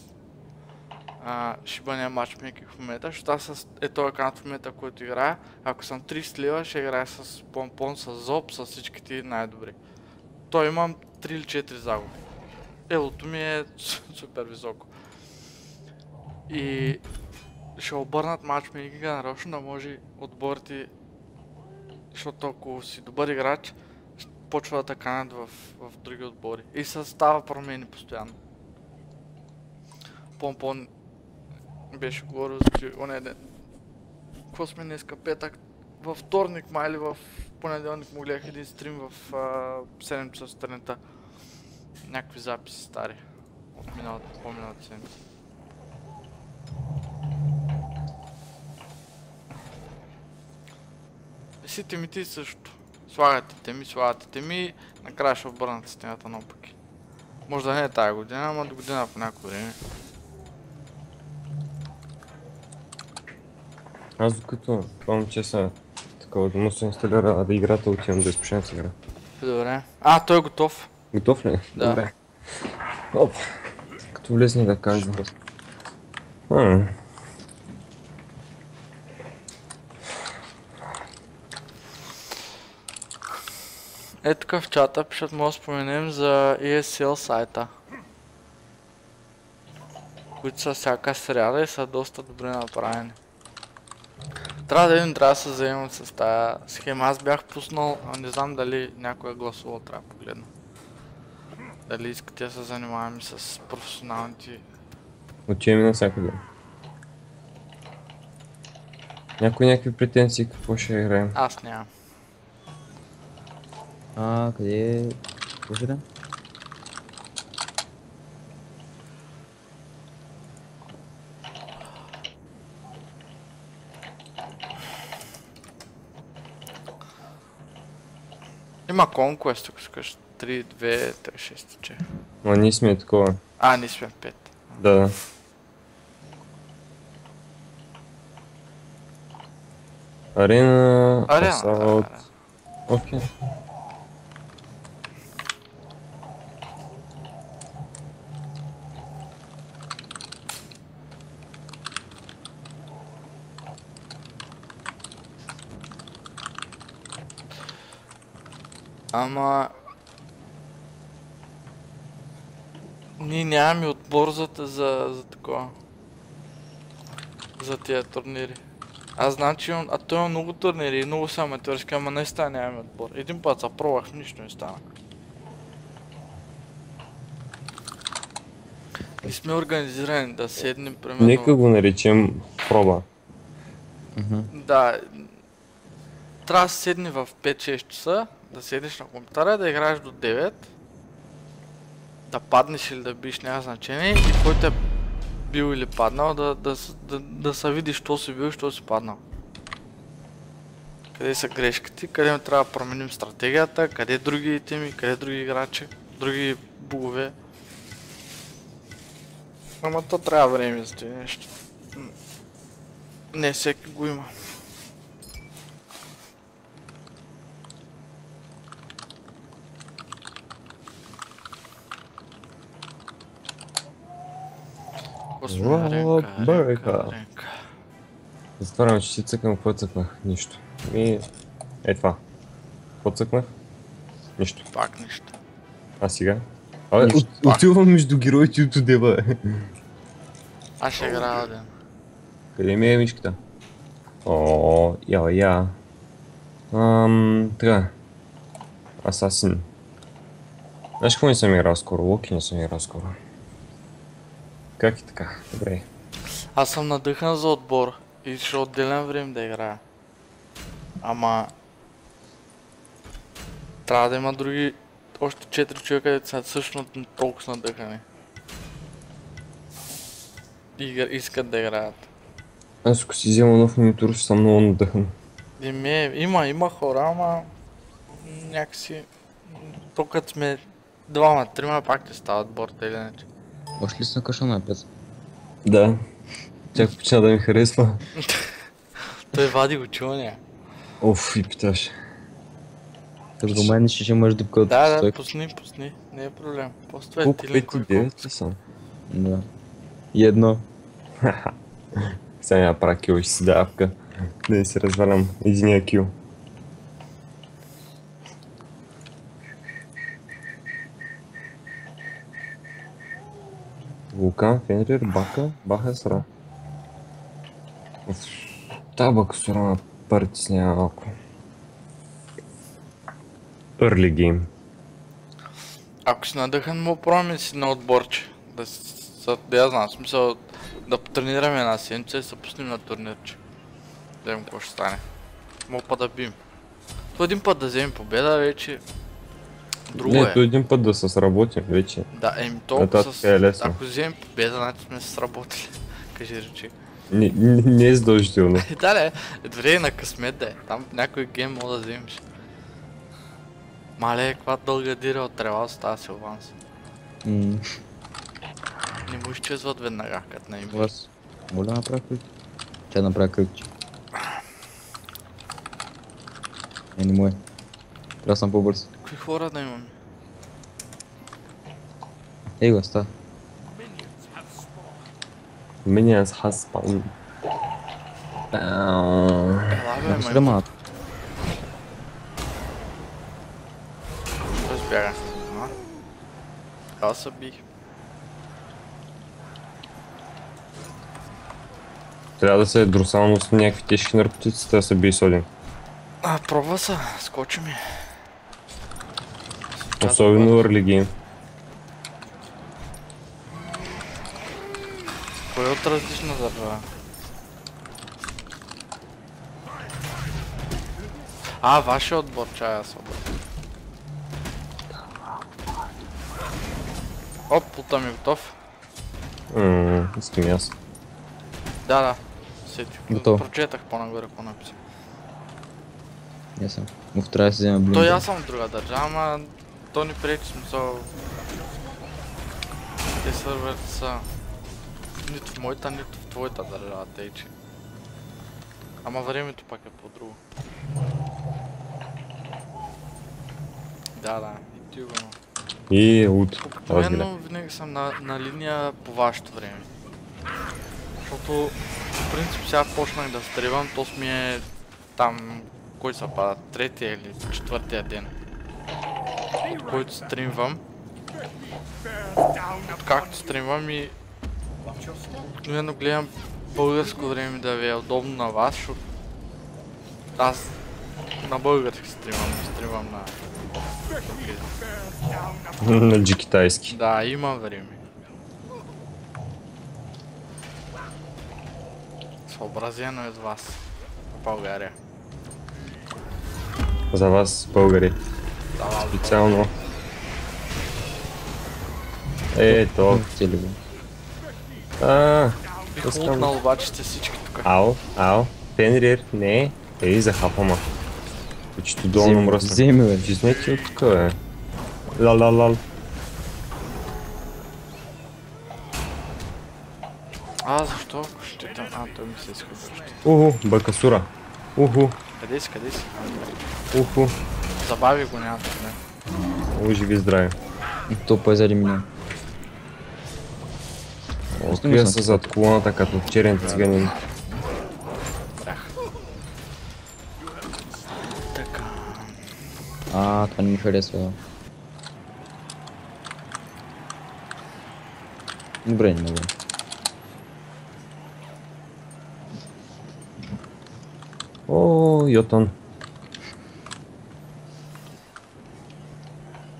шибания матчмейкинг в момента, защото аз е този аккаунт в момента, който играя. Ако съм 30 лева, ще играя с Помпон, с Зоб, с всичките най-добри. Той имам 3 или 4 загуби. Елото ми е супер високо. И ще обърнат матчмейкинга нарочно да може отборите, защото ако си добър играч, почва да канят в други отбори. И става промени постоянно. Помпон беше говорил, че оне ден. Какво сме днеска? Петък? Във вторник май или в понеделник му гледах един стрим в 7 часа сутринта. Някакви записи стари. От по-миналата седмица. Си темите също. Слагате теми, накрая ще обърнат системата наопаки. Може да не е тая година, ама до година по някое време. Аз докато помня, че са такова да му се инсталира да играта, отивам да изпочнем с игра. Добре. Той е готов. Готов ли? Да. Добре. Оп. Като влезне да кажа. Е тук в чата пишат, може да споменем за ESL сайта, които са всяка сряда и са доста добре направени. Трябва да се заемам с тая схема. Аз бях пуснал, не знам дали някой е гласувал, трябва да погледна. Дали искате да се занимаваме с професионалните... Отиваме навсякъде. Някакви претенции какво ще играем? Аз нямам. Къде е? Слушайте? Има Conquest, ако искаш 3, 2, 3, 6, че. Ма ние сме такова. Ние сме 5. Да. Арена... Арена. Окей. Ама... Ние нямаме отбор за такова. за тия турнири. Аз знам, че имам, той има много турнири и много са аматьорски, ама наистина нямаме отбор. Един път запробвах, нищо не стана. И сме организирани да седнем примерно... Нека го наречем проба. Да. Трябва да се седни в 5-6 часа, да седиш на компютъра, да играеш до 9. Да паднеш или да биш, няма значение. И който е бил или паднал, да се видиш, що си бил и що си паднал. Къде са грешките, къде трябва да променим стратегията, къде други теми, къде други играчи, други бугове. Ама то трябва време за това нещо. Не всеки го има. Ренка. Затварям очите, цъкам, какво цъкнах? Нищо. И е това. Какво цъкнах? Нищо. Пак нищо. А сега? Абе, отивам между героите от дева. Аз ще играя один. Къде ми е мишката? О, я. Така. Асасин. Знаеш какво не съм играл скоро? Локи не съм играл скоро. Как и така? Добре. Аз съм надъхан за отбор и ще отделям време да играя. Ама... трябва да има други... още 4 човека, където са също толкова надъхани. И искат да играят. Аз ако си взема нов монитор, ще съм много надъхан. Има хора, ама... някакси... то като сме двама, трима, пак те стават борта или иначе. Още ли си на къща на пец? Да. Чак почина да ми харесва. Той вади учения. Оф, и питаш. Като до мен ще имаш дупка от Да, стойка. пусни, не е проблем. Просто това е Колко? тилин, 5 и 9 ли съм? Да. И едно. Сега няма пара кил и ще си давка. Да не си развалям единия кил. Вулкан, Фенрир, Баха Сра. Табък Сра на притеснява малко. Early game. Ако си надъхан, му пробваме си на отборче. Да я знам, в смисъл да потренираме една седмица и се пуснем на турнирче. Да видим какво ще стане. Мога па да бим. То един път да вземем победа вече... друго Не, е. то един път да се сработим вече. Да, толкова Нататък е лесно. ако вземем победа, значи сме се сработили. Кажи речи. Не е задължително. Да, добре, на късмет да е. Там някой гейм мога да вземеш. Мале, каква дълга дира от трева става Силванс. Не му изчезват веднага, като на име. Вас. Моля да направя кръг. Тя направя кръгче. Не му е. Трябва съм по-бърз. Какви хора да имаме? Ей го, ста. Minions has spawned. Ела бе, май. Сремат. Разбяга. Аз се бих. Трябва да се е друсално с някакви тежки наркотици, да се бие с един. Пробва са, скочи ми. Особено early game. Кой е от различна държава? Вашия отбор, чая аз отбор. Оп, пулта ми е готов. Искам и аз. Да, сетих. Готово. Прочетах по-нагоре какво написа. Не съм. Му трябва да си взема блин. Той аз съм от друга държава, ама то ни пречи смисъл. Те сървърите са нито в моята, нито в твоята държава, тейче. Ама времето пак е по-друго. Да, и ти го. И лут. Обикновено винаги съм на линия по вашето време. Защото в принцип сега почнах да стривам, то ми е там, кой се пада, третия или четвъртия ден. От който стримвам. Откакто стримвам и обикновено гледам българско време да ви е удобно на вас, защото аз на български стримам на... На G-китайски. Да, имам време. Съобразено е с вас в България. За вас, българи. За вас, Специално. Ето. Цели го. бих лутнал обаче сте всички тук. Ау. Фенрир, не. Ей, захапама. Почти долу мръсна. Вземи, бе. Чизнете от тук, бе. Лал. Защо? Ще там. Той ми се иска да ще. Бакасура. Къде си? Забави го няма тук, не. Живи здраве. То пой заради меня. Открия се зад колоната като черен циганин. Така. Това не ми харесва. Добре, не мога. Йотан.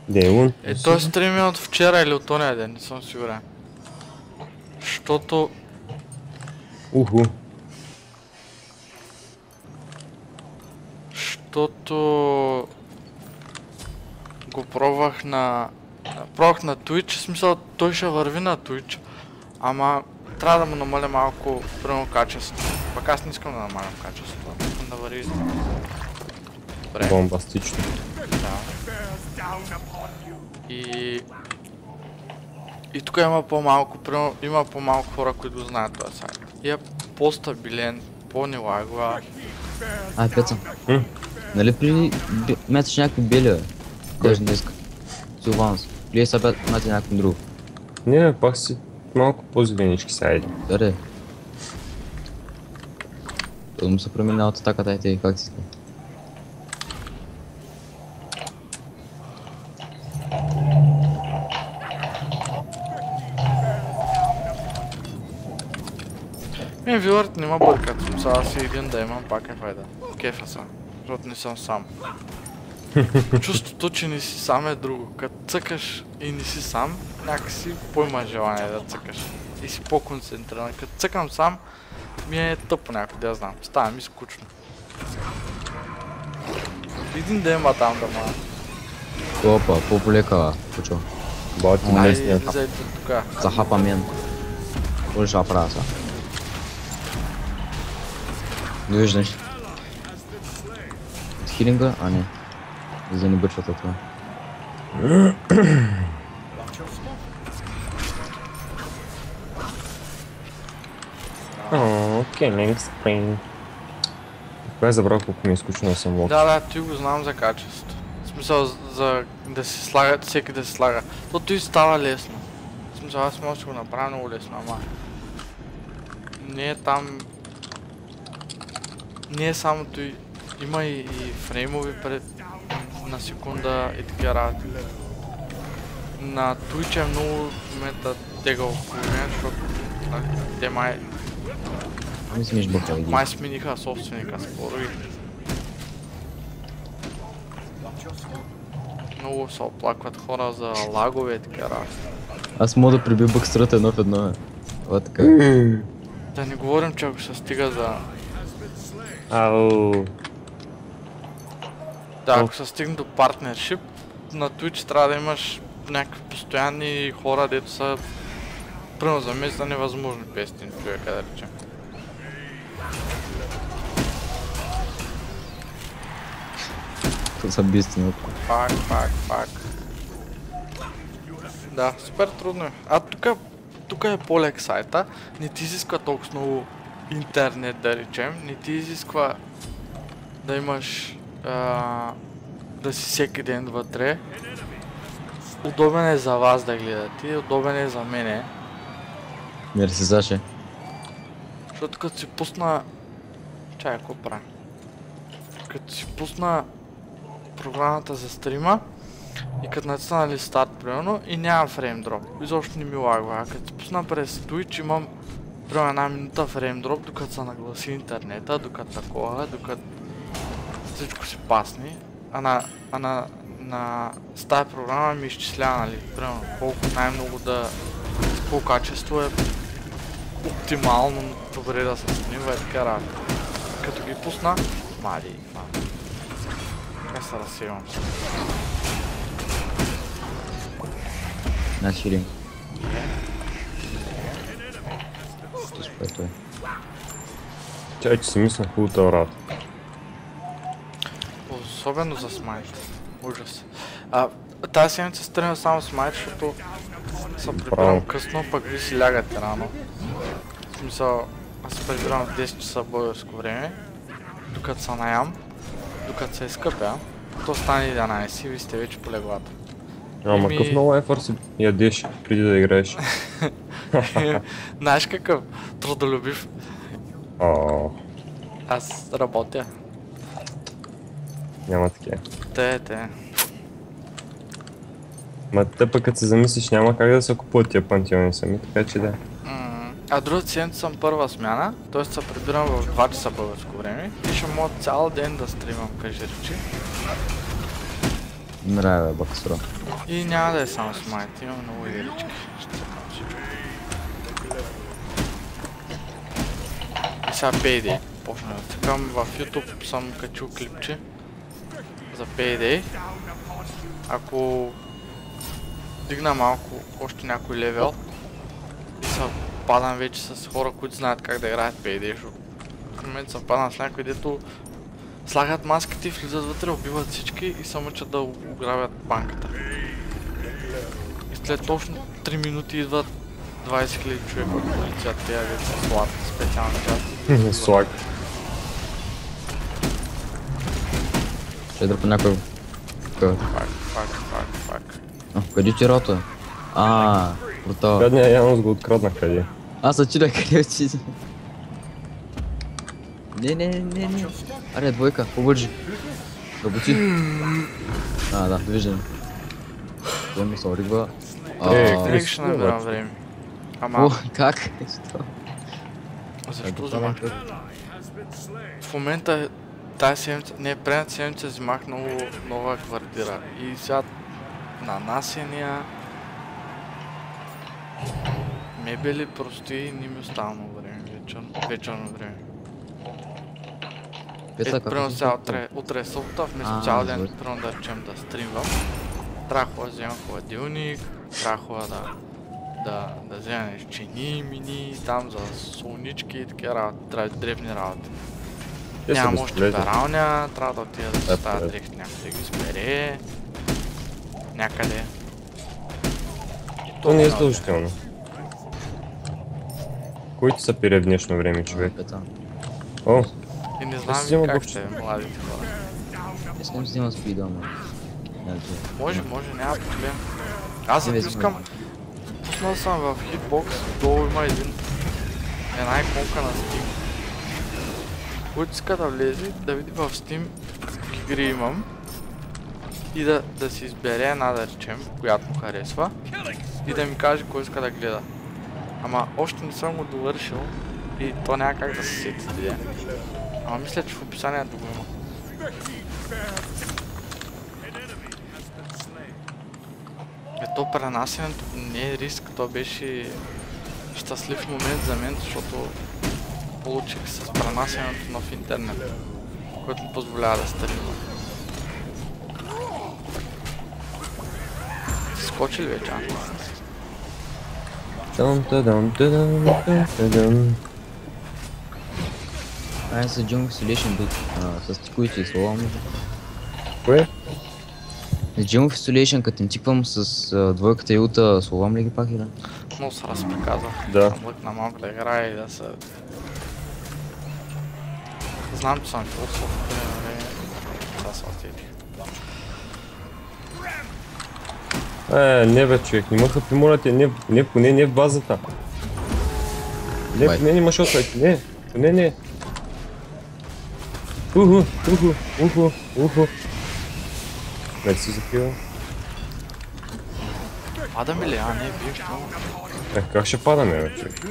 Деун. Той стриме от вчера или от ония ден, не съм сигурен. Защото го пробвах на Twitch, в смисъл той ще върви на Twitch, ама трябва да му намаля малко примерно качество. Пък аз не искам да намалям качеството, искам да върви добре. Бомбастично. Да. И тук има по-малко, примерно има по-малко хора, които го знаят този сайт. И е по-стабилен, по-нелагва. Пеца. Нали при мяташ някакви бели, бе? Даже не иска. Силванс. Или сега мяташ някакви друго. Не, пак си малко по-зеленички са, айде. Даре. Да му се променя от атаката и те, как си иска. Вилърт не ма бъркат, смисъл аз и един да имам, пак е файда. Кефа съм, защото не съм сам. Чувството, че не си сам е друго. Като цъкаш и не си сам, някакси по-има желание да цъкаш. И си по-концентриран. Като цъкам сам, ми е тъпо някой, да я знам. Става ми скучно. Един да има там да ма... Опа, по-полека, почо. Бати на местния. Влизайте тука. Захапа мен. Какво ще правя сега? Не виждаш. От хилинга? Не. За не бъчвата това. Killing Spring. Кога забрал колко ми е скучно да съм лок. Да, ти го знам за качеството. В смисъл за да си слагат, всеки да си слага. То и става лесно. В смисъл аз може да го направя много лесно, ама... Не е там... Не е само той. Има и фреймови на секунда и такива работи. На Twitch е много в момента тегъл положение, защото те май смениха собственика скоро и много се оплакват хора за лагове и такива работи. Аз мога да прибия бъкстрата едно в едно, Това така. Да не говорим, че ако се стига за... Да, ако се стигне до партнершип, на Twitch трябва да имаш някакви постоянни хора, дето са примерно за месец невъзможни 500 човека, да речем. Това са бистина. Пак. Да, супер трудно е. Тук е по-лек сайта, не ти изисква толкова много интернет, да речем, не ти изисква да имаш да си всеки ден вътре. Удобен е за вас да гледате, удобен е за мене. Мерси, Саше. Защото като си пусна... Чай, какво правя? Като си пусна програмата за стрима и като натисна нали старт примерно и нямам фрейм дроп. Изобщо не ми лагва, а като си пусна през Twitch имам примерно една минута фреймдроп, докато се нагласи интернета, докато такова, докато всичко си пасни. С тази програма ми изчислява, нали, примерно колко най-много с какво качество е оптимално добре да се снимва и така работа. Като ги пусна, мади, Как се разсейвам се. Значи ринг. Което е. Чай, че си мисля хубавата работа. Особено за смайт. Ужас. Тази седмица стреля само смайт, защото се прибирам късно, пък ви си лягате рано. В смисъл, аз се прибирам в 10 часа българско време, докато се наям, докато се изкъпя, то стане 11 и ви сте вече по леглата. Ама какъв много ефър си ядеш преди да играеш? Знаеш какъв? Трудолюбив. Аз работя. Няма такива. Те. Ма те пък като се замислиш няма как да се купуват тия пантеони сами, така че да. А другата седмица съм първа смяна, т.е. се прибирам в 2 часа българско време и ще мога цял ден да стримам, кажи речи. Нравя баксура. И няма да е само смайт, имам много игрички. Ще се всичко. И сега Payday. Почна да цъкам, в YouTube съм качил клипче за Payday. Ако дигна малко още някой левел и се падам вече с хора, които знаят как да играят Payday, защото в момента съм падам с някой, дето слагат маските, влизат вътре, убиват всички и се мъчат да ограбят банката. И след точно 3 минути идват 20 000 човека от полицията, тя деца слад, специални части. Слаг. Ще дръпа някой... Фак. Къде ти рота? Брутал. Гадния Янус го открадна къде. Аз се чудя къде отиде. Не. Аре, двойка, побържи. Работи. Да, довиждане. Той ми се оригва. Как ще набирам време? Ама... Как? Защо вземах? В момента тази седмица, предната седмица взимах нова квартира и сега нанасения, мебели просто и не ми остава много време, вечерно време. Примерно сега утре е събота, вместо цял ден, примерно да речем да стримвам, трябва да взема хладилник, трябва да взема чини, мини, там за солнички и такива работи, трябва древни работи. Нямам още пералня, трябва да отида да си става дрехт някой да ги сбере някъде. То не е задължително. Които са пире в днешно време, човек? О! И не знам как ще е младите хора. Искам си взема спида, ама... Може, няма проблем. Аз затискам... Пуснал съм в Hitbox, долу има една иконка на Steam. Който иска да влезе, да види в Steam какви игри имам и да си избере една, да речем, която му харесва и да ми каже кой иска да гледа. Ама още не съм го довършил и то няма как да се сетите. Ама мисля, че в описанието го има. Ето пренасенето не е риск, то беше щастлив момент за мен, защото получих с пренасенето в интернет, което ми позволява да стримвам. Скочи ли вече? Това е за Jungle Isolation, с тикуите и слова му. Кое? За Jungle Isolation, като им тиквам с двойката и улта, словам ли ги пак или? Много се разприказах. Да. Съм лъкна малко да играя и да се... Знам, че съм философ, това се отидих. Не бе, човек, не мъха приморате, поне не в базата. Поне не мъж отвайки, не. Уху. Не си закрива. Падаме ли? Не, биеш много. Как ще падаме, бе, човек?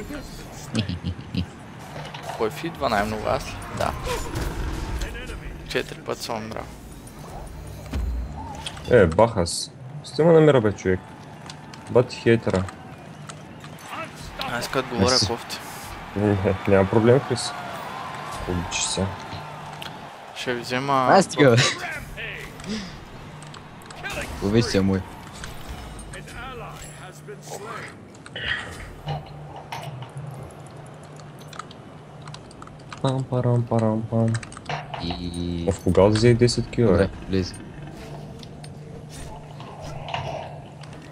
Кой в идва най-много аз ли? Да. 4 пъти съм умрял. Бахас. Сте ме намира бе, човек. Бати хейтера. Аз като говоря кофти. Няма проблем, Крис. Обичиш се. Ще ви взема... Ай, стига, бе. Увече мой. Пам-парам-парам-пам. И... В кога взе 10 кила, Добре, влезе.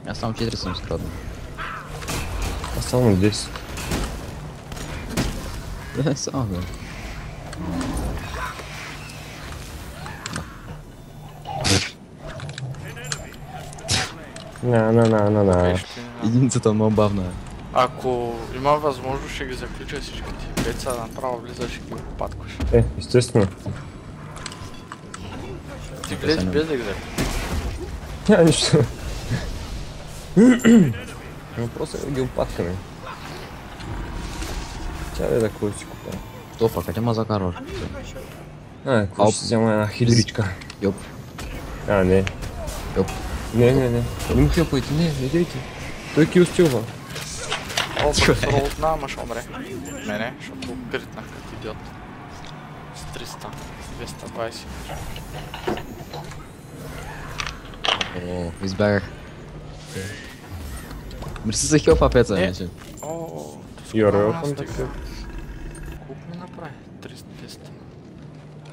Аз само 4 съм скраднал. А само 10. Да, само бе. На. Единицата много бавна е. Ако има възможност, ще ги заключа всичките. Пеца направо влизаш и ги опаткваш. Естествено. Ти влез без да ги заключиш. Няма нищо. Въпросът е да ги опаткаме. Тя да кой си купа. Топа, къде ма закарваш? Какво ще взема една хидричка? Йоп, Не. йоп. Не. Не му хлопайте, не дейте. Той ки устилва. О, професор от nama ще умре. Не, защото критнах като идиот. С 300, 220. О, избягах. Мерси за хелпа, Пеца, Не. иначе. О, You're скоро welcome, стига. така. Колко ми направи? 300.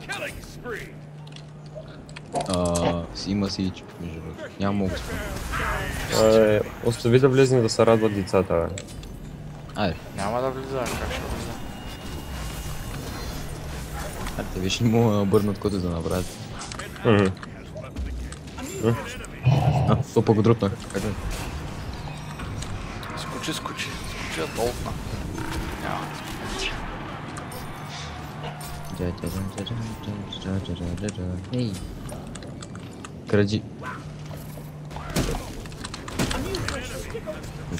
Killing spree. Има си чип, между другото. Няма много спомня. Остави да влезне да се радват децата, бе. Айде, Няма да влиза, как ще влиза? те виж не мога да обърнат който да направят. Топа го дропнах. Къде? Скочи, я толкна. Няма. Ей! Кради.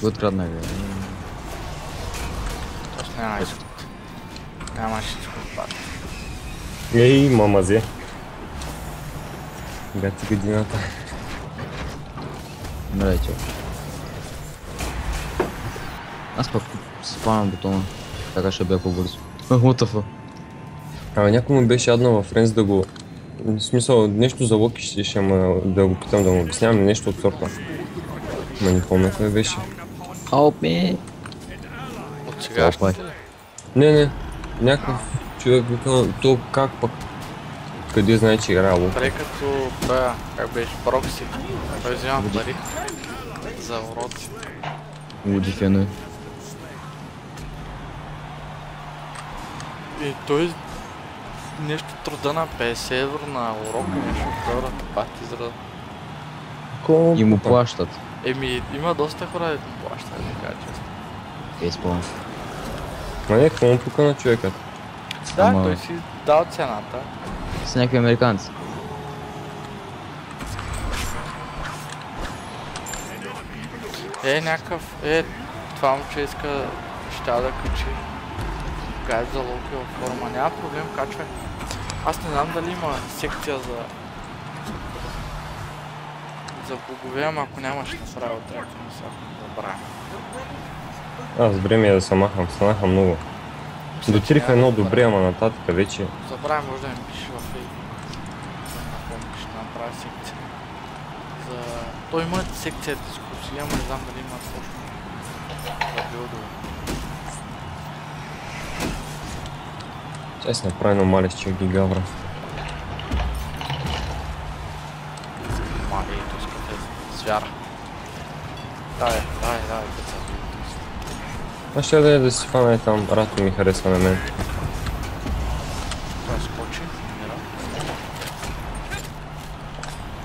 Го откраднах, бе. Точно няма изход. Няма всичко отпада. Ей, мамазе. Гати годината. Умирайте. Аз пък спавам бутона. Така ще бях по-бързо. What the fuck? Някой му беше яднал във Френс да го... В смисъл, нещо за Локи ще да го питам да му обяснявам нещо от сорта. Ма не помня кой беше. Help me! От сегашните ли? Не, някакъв човек викал, то как пък... Къде знае, че играе Локи? Тъй като това, как беше, Прокси. Той взема пари за уроци. Луди фенове. И той нещо труда на 50 евро на урок, нещо втората пати за... И му плащат. Има доста хора, дето му плащат, да кажа честно. Изпълнен. Ма не, какво му пука на човекът? Да, Ама- той си дал цената. С някакви американци. Това момче иска, ще да качи гайд за локи във форма. Няма проблем, качвай. Аз не знам дали има секция за богове, ама ако нямаш направя от тракта на сега. Добре. Аз време е да се махам, станаха много. Дотириха едно добре, ама нататък вече. Забравя, може да ми пишеш във Facebook. Да ми напомниш, ще направя секция. Той има секция дискусия, ама не знам дали има точно за билдове. Сега си направи едно малещия гигавра. Ма, ето искате звяра. Давай, деца. Аз ще да си фана там, Рато ми харесва на мен. Той скочи, мира.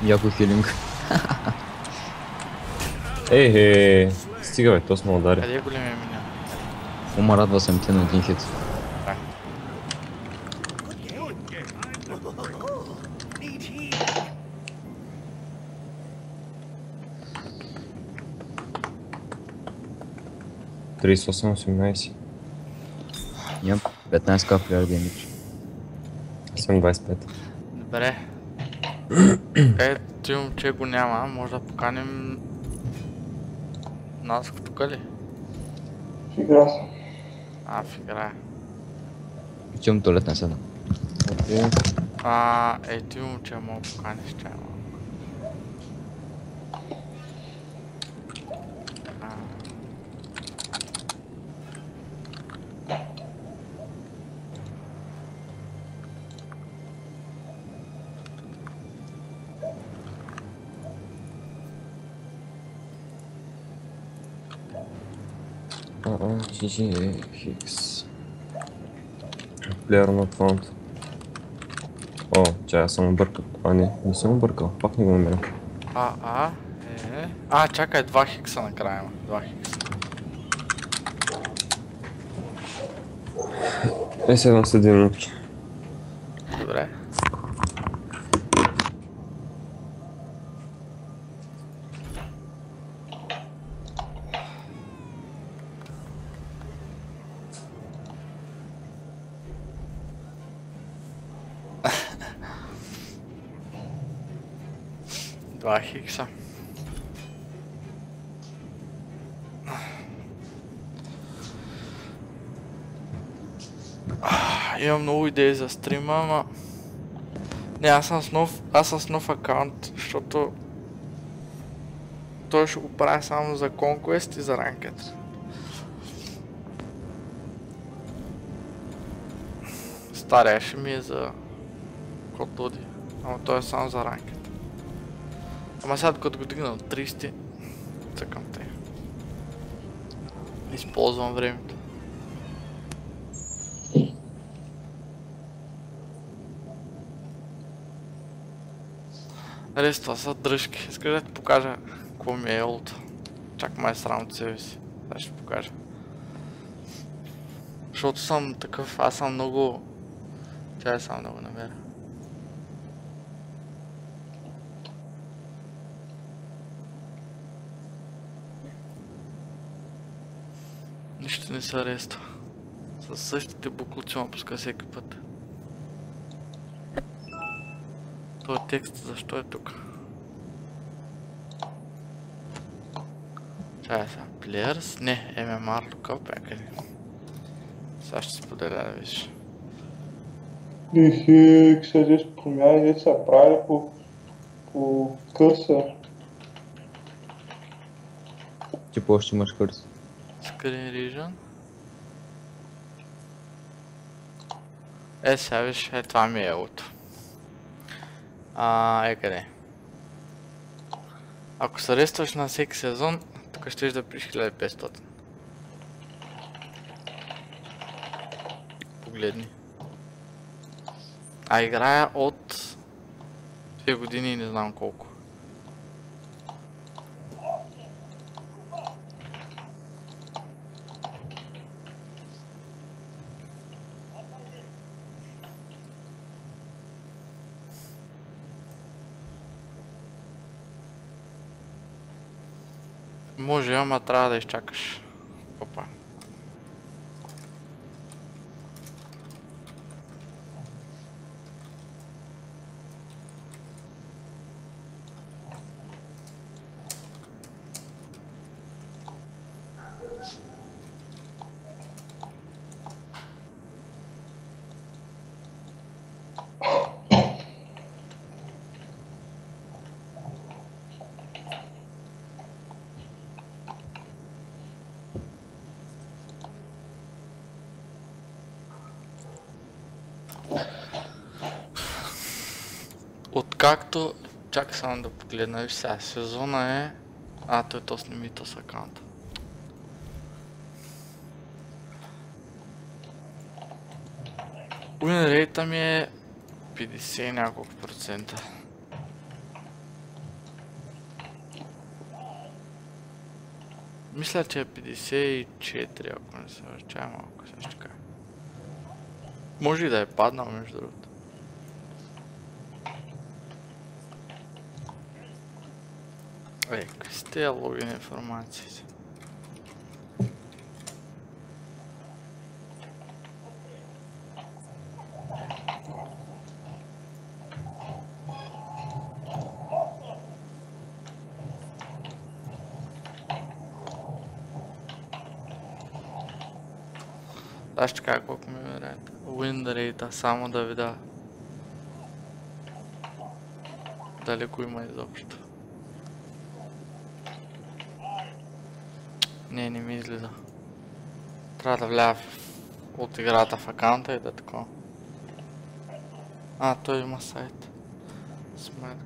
Яко хилинг. Стига бе, то сме удари. Къде е големия миня? Ума радва съм те на един хит. Тридесет 38-18. Имам 15 капляр демидж. Аз съм 25. Добре. Ти момче го няма, може да поканим Наско тук ли? В игра съм. В игра. Отивам туалет на седна. Окей. Ти момче мога да поканиш, чай малко. GG Хикс. Плеер not found. О, чай, аз съм объркал. Не съм объркал. Пак не го намерям. Чакай, 2 хикса накрая има. 2 хикса. Седам след 2 минутки. Добре. Два хикса. Имам много идеи за стрима, ама... Не, аз съм с нов акаунт, защото... Той ще го правя само за Conquest и за Ranked. Стария ще ми е за... Котлоди, ама той е само за Ranked. Ама сега като го дигна от 30, цъкам те. Използвам времето. Рез, това са дръжки. Искаш да ти покажа какво ми е елото. Чак май срам от себе си. Сега ще покажа. Защото съм такъв, аз съм много... Чай само да го намеря. Нищо не се арества. Със същите буклуци ма пуска всеки път. Този текст защо е тук? Чай сега, Players? Не, MMR Lookup някъде. Сега ще се поделя да виж. Сега здесь промяни са правили по кърсър. Ти по-още имаш кърс. Screen Region. Сега виж, това ми е елото. Къде? Ако се рестваш на всеки сезон, тук щеш да пиш 1500. Погледни. Играя от 2 години и не знам колко. Може, ама трябва да изчакаш. Опа. Откакто... Чакай само да погледна, виж сега, сезона е... той то сними то с акаунта. Win rate ми е 50 няколко процента. Мисля, че е 54, ако не се върчая малко, сега ще кажа. Може и да е паднал, между другото. Какви сте логин информациите? Аз ще кажа колко ми е рейд. Win rate, само да видя. Дали го има изобщо. Не ми излиза. Трябва да вляза от играта в акаунта и да такова. Той има сайт. Сметка.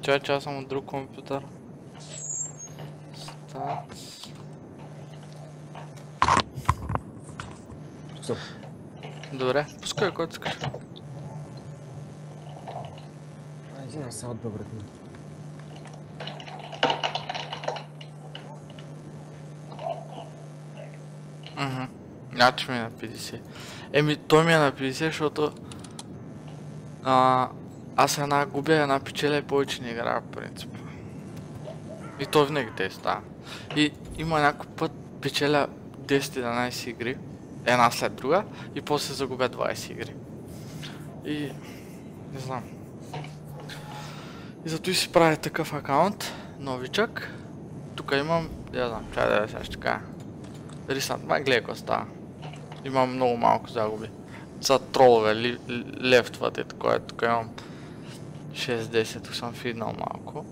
Че аз съм от друг компютър. Stats. Добре, пускай който искаш. Взимам се от добре. Значи ми е на 50. Той ми е на 50, защото аз една губя, една печеля и повече не играя по принцип. И то винаги те става. И има някой път печеля 10-11 игри, една след друга, и после загубя 20 игри. И не знам. И зато и си правя такъв акаунт, новичък. Тук имам, я знам, чай да сега ще кажа. Рисант, гледай какво става. Имам много малко загуби. За тролове, лефтват и такова. Тук имам 6-10, тук съм фиднал малко.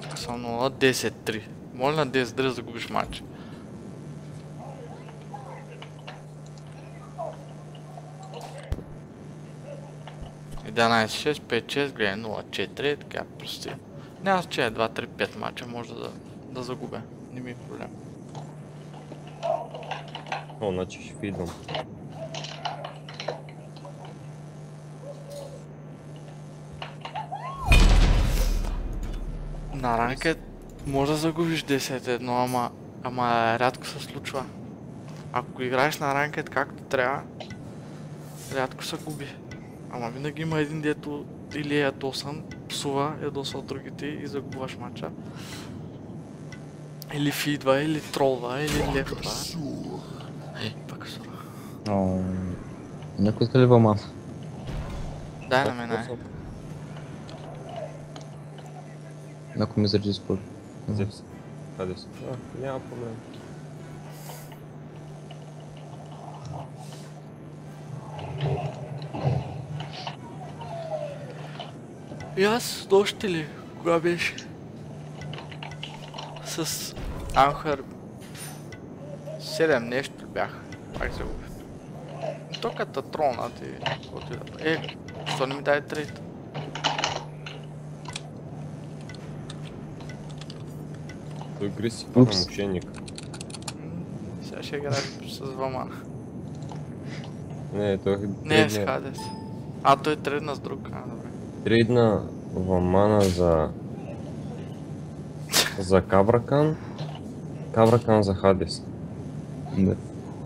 Тук съм 0-10-3. Моля на 10-3 да загубиш матч. И 11-6, 5-6, гледай 0-4, така прости. Няма че 2-3-5 матча може да загубя. Не ми е проблем. Значи ще фидвам. На ранкет може да загубиш 10-1, ама рядко се случва. Ако играеш на ранкет както трябва, рядко се губи. Ама винаги има един дето или е ядосан, псува, ядосва другите и загубваш матча. Или фидва, или тролва, или лефтва. Пак сура. Някой иска ли вълман? Дай на мен, Някой ми за Discord. Взев се. Къде си? Няма проблем. И аз дощи ли? Кога беше? С Анхър 7 нещо бях. Пак се губя. То като тронат и... що не ми дай трейд? Той гри си пада мошенник. Сега ще играеш с вамана. Не, той Не е с Хадес. Той трейдна с друг. Добре. Трейдна вамана за Кавракан. Кавракан за Хадес. Да.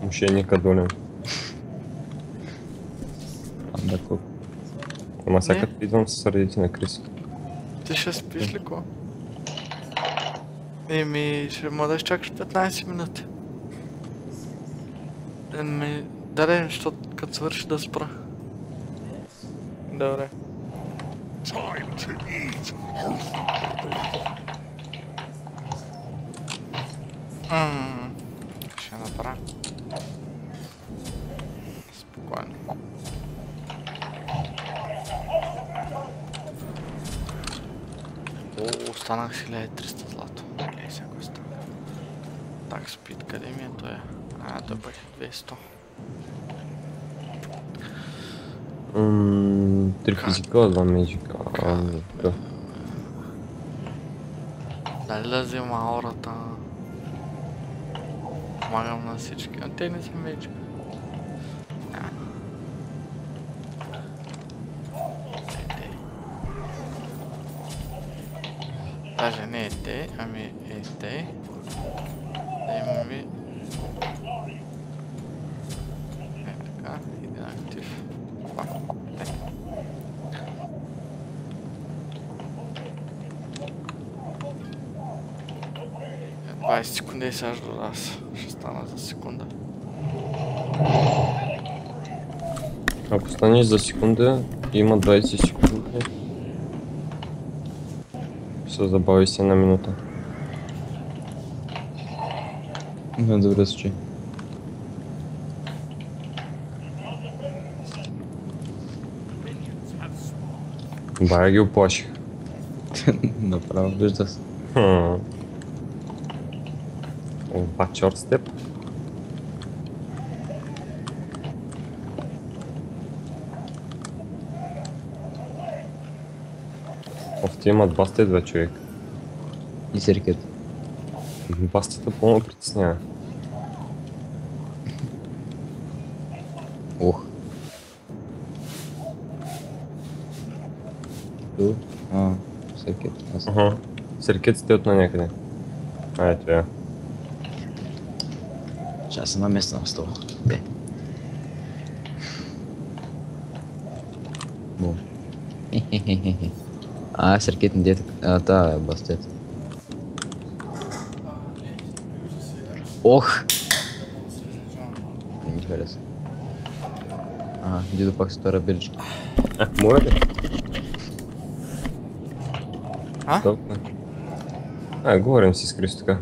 Мошенника долен. Андаков. Ама сега като идвам се сърдите на Крис. Ти ще спиш ли ко? Ще му да изчакаш 15 минути. Дай, защото като свърши да спра. Добре. Ще направя. Спокойно. Останах си 1300 злато. Гледай сега кой стана. Так, спид, къде ми е той? Той пък е 200. 3 физика, 2 меджика. Дали да взема аурата? Помагам на всички, но те не са меджика. Даже не е те, ами е те. Да имаме... така, един актив. 20 секунди и сега до нас. Ще стана за секунда. Ако станеш за секунда, има 20 секунди. Се забави си една минута. Да, добре се чуй. Бая ги оплаших. Направо вижда се. Оба, чорт с теб. Ти имат бастет, бе, човек. И серкет. Бастета пълно притеснява. Ох. Ту? Серкет. Ага. Серкет стоят на някъде. Ето я. Ще се наместя на стола. Де. Бум. Хе-хе-хе-хе. Серкет не дете. Та е бастет. Ох! Не ми хареса. Дидо пак се тора биричка. Моля ли? А? Говорим си с Крис така.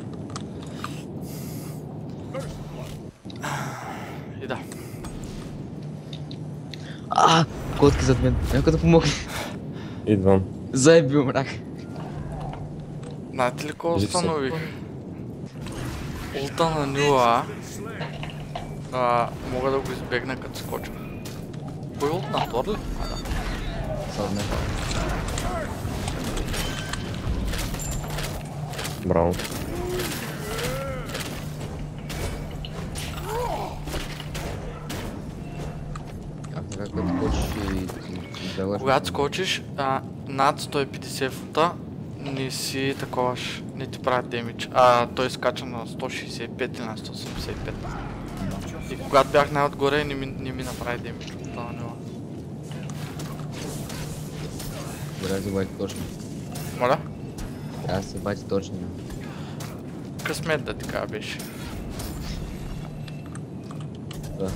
И да. Котки зад мен. Някой да помогне. Идвам. Заеби умрах. Знаете ли какво Вижте се. установих? Улта на Нила мога да го избегна като скоча. Кой улт на Тор ли? Да. Съдне. Браво. Така като скочиш и бягаш. Когато скочиш над 150 фута, не си таковаш, не ти прави демидж, той скача на 165 и на 185. И когато бях най-отгоре, не ми направи демидж от това ниво. Трябва да се бати точно. Моля? Трябва да се бати точно. Късмет да така беше. Да.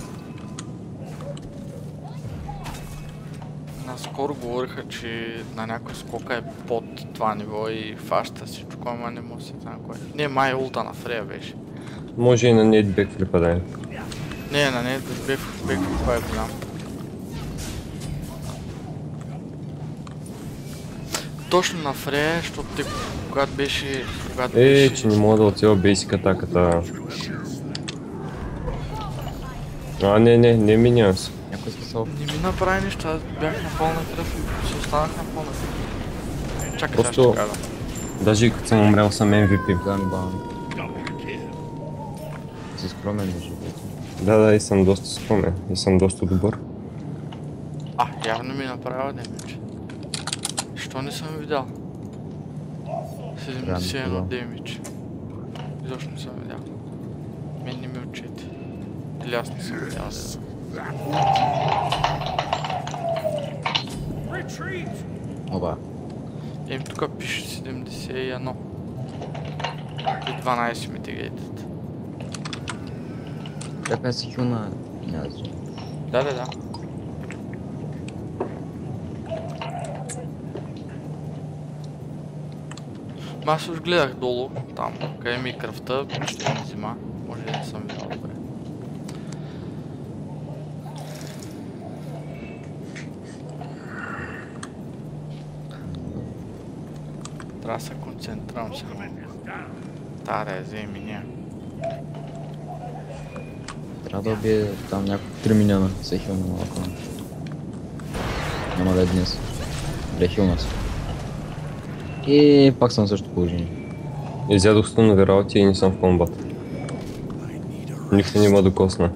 Наскоро говориха, че на някой скока е под това ниво и фаща всичко, ама не може да се знае кое. Не, май улта на Фрея беше. Може и на нет бекфлипа да е. Не, на нет бекфлипа е голям. Точно на Фрея, защото те когато беше... Че не мога да отива бейсик атаката. Не минявам се. Някой спасал. Не ми направи нищо, аз бях на пълна кръв и се останах на пълна кръв. Чакай, Просто- сега ще кажа. Даже и като съм умрял съм MVP. Да, ми бавам. Си скромен между другото. Да, и съм доста скромен. И съм доста добър. Явно ми направя демидж. Що не съм видял? 71 Рано демидж. Изобщо не съм видял. Мен не ми отчети. Или аз не съм видял. Retreat! Оба. Тук пише 71. И 12 митигейтед. Как си хил на... Няма да знам. Да. Аз уж гледах долу, там, къде ми е кръвта, ще ми взима. Може да не съм видял добре. Трябва да се концентрирам сега. Таре, вземи ния. Трябва да убие там няколко 3 миньона. Се хил на малко. Няма да е днес. Добре, хил нас. И пак съм в същото положение. Изядох станови работи и не съм в комбат. Никой не ма докосна.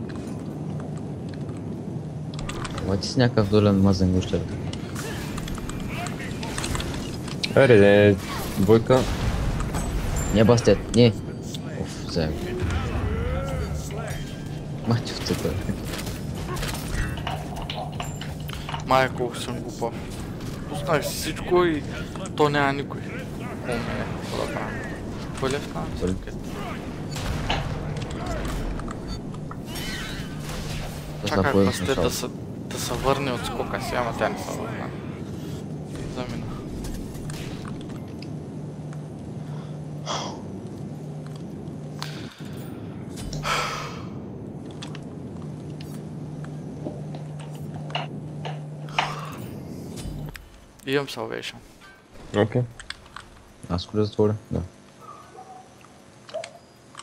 Ама ти си някакъв долен мазен гущер. Аре, двойка. Не бастет, не! Оф, заеб. Мати в цъка. Майя колко съм глупав. Пуснах си всичко и то няма никой. По мене, какво да правя? Пълев на Пълев. всичките. Това Чакай са пасте да се върне от скока си, ама тя не се върна. Замина. Имам salvation. Окей. Аз го затворя? Да.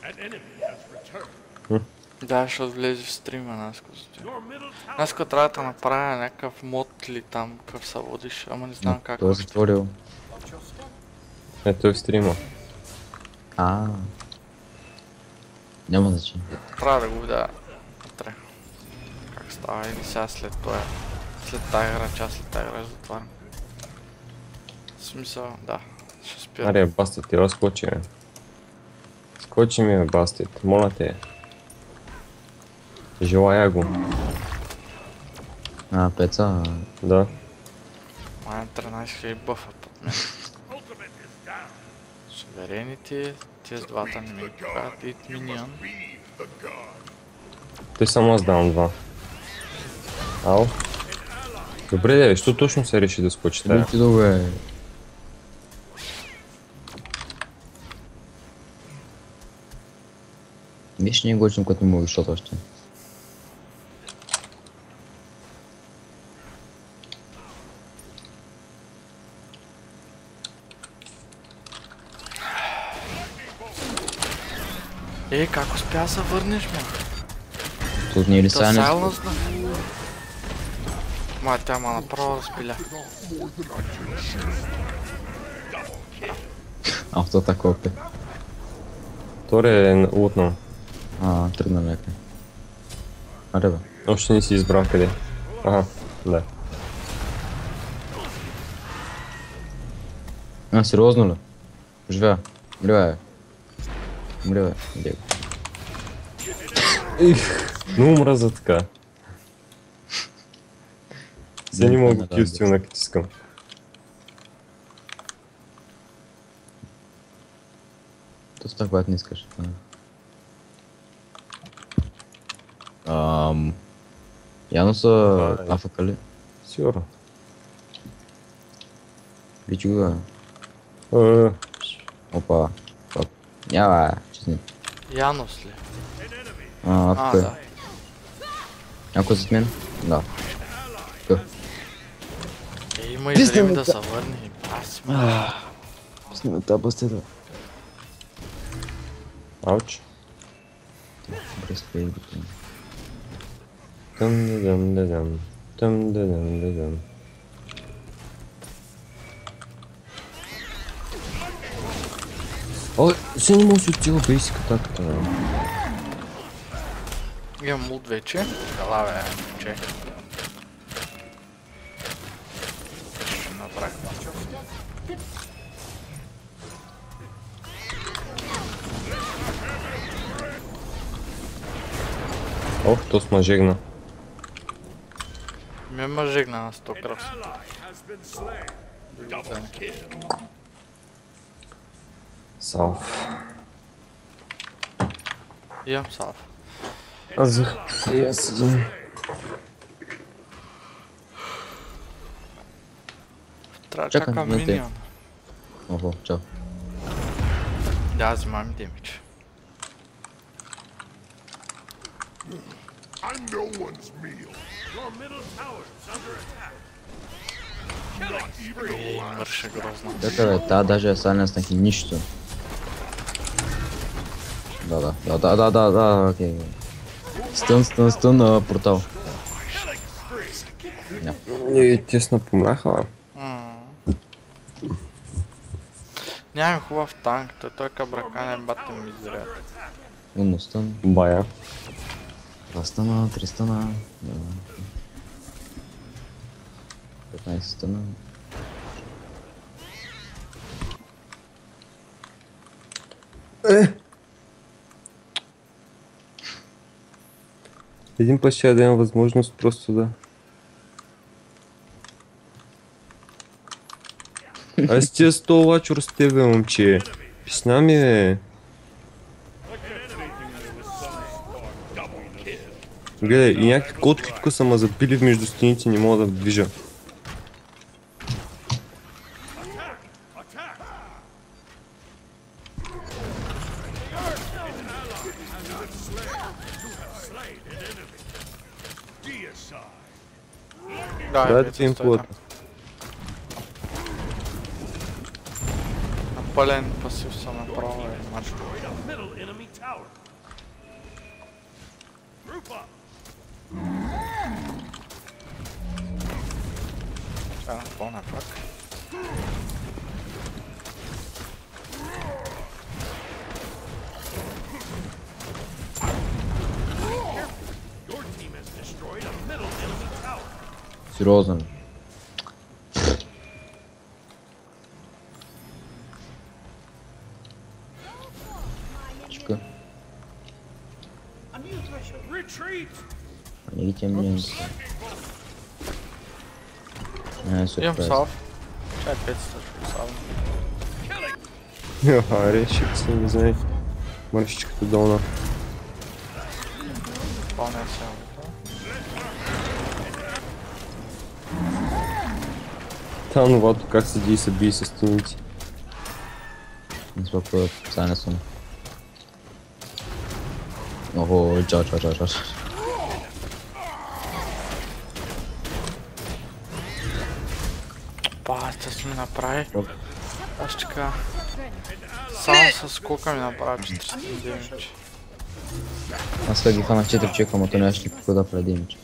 An enemy has returned. Да, защото влезе в стрима Наско. Your middle tower Наско трябва да направя някакъв мод или там какъв се водиш, ама не знам как. Той е затворил. Ето е в стрима. Няма значение. Трябва да го видя вътре. Как става или сега след това. След тази игра, час след тази игра затварям. В смисъл, да. Ще спира. Аре, бастът, ти разкочи, бе. Скочи ми, бе, бастит. Моля те. Желая го. Пеца. Да. Май 13 000 бъфа под мен. Суверените, тези двата не ми покажат и миньон. Той само аз давам два. Ау. Добре, де, що точно се реши да скочи тая? Ти добре. Виж, не е гочим, като не мога шот още. Как успя да се върнеш, ме? Тут не е ли То сега нещо? сайлност, да? Май, тя ма направо разпиля. Автоатакопе. Торе е лутнал. Тръгна някъде. Аре бе. Още не си избрал къде. Ага, да. Сериозно ли? Живея. Мрива бе. Мрива бе. Но мраза така. Се не мога да кил стилна, като искам. То става, когато не искаш. Явно са афака ли? Сигурно. Вичи го Е, Опа. Няма, честни. Янус ли? Афака е. Да. Някой зад мен? Да. Има и време да се върне. Аз ме. Снима тази бастета. ауч. Прескай го там. Тъм-да-дъм-да-дъм. Тъм-да-дъм-да-дъм. Ой, се не може да отива бейсик атаката, бе. Имам лут вече. Ела бе, че. Ще направя. Ох, то смажегна. Ме мъжегна на 100 кръв. Салф. Имам салф. Аз взех. И аз взех. Трябва да Чакай, чакам минута. миньон. Охо, чао. Да, взимам демидж. I'm no one's meal. Your middle tower is under attack. Killing spree. Мърше грозно. Чакай бе, тази даже е сайленснах и нищо. Да, окей. Стън, портал. И тесно помляха. Нямам хубав танк, той кабракане бате ми изряд. Умно стън. Бая. 2 стъна, 3 стъна. 15 стъна. Един път ще да имам възможност просто да... Аз тия 100 лачур с тебе, момче. Писна ми, бе. Гледай, и някакви котки тук са ма запили между стените, не мога да движа. Да, Дайте им плътно. пълен пасив съм направил и мач. Destroyed a middle enemy tower. Group up. Сега напълня пак. Your team has destroyed a middle enemy tower. Сериозно. Чека. Retreat. Не ги тем не. Имам Супер. салв. Чай 500 ще салвам. Реших се, не знае. Мършичката долна. Пълня сега. Там новото как седи и се бие с стените. Не знам какво сега не съм. Ого, чао. Баста ми направи. Аз така. Само с скока ми направи 400 демидж. Аз сега ги хванах 4 човека, но то нямаше никакво да прави демидж.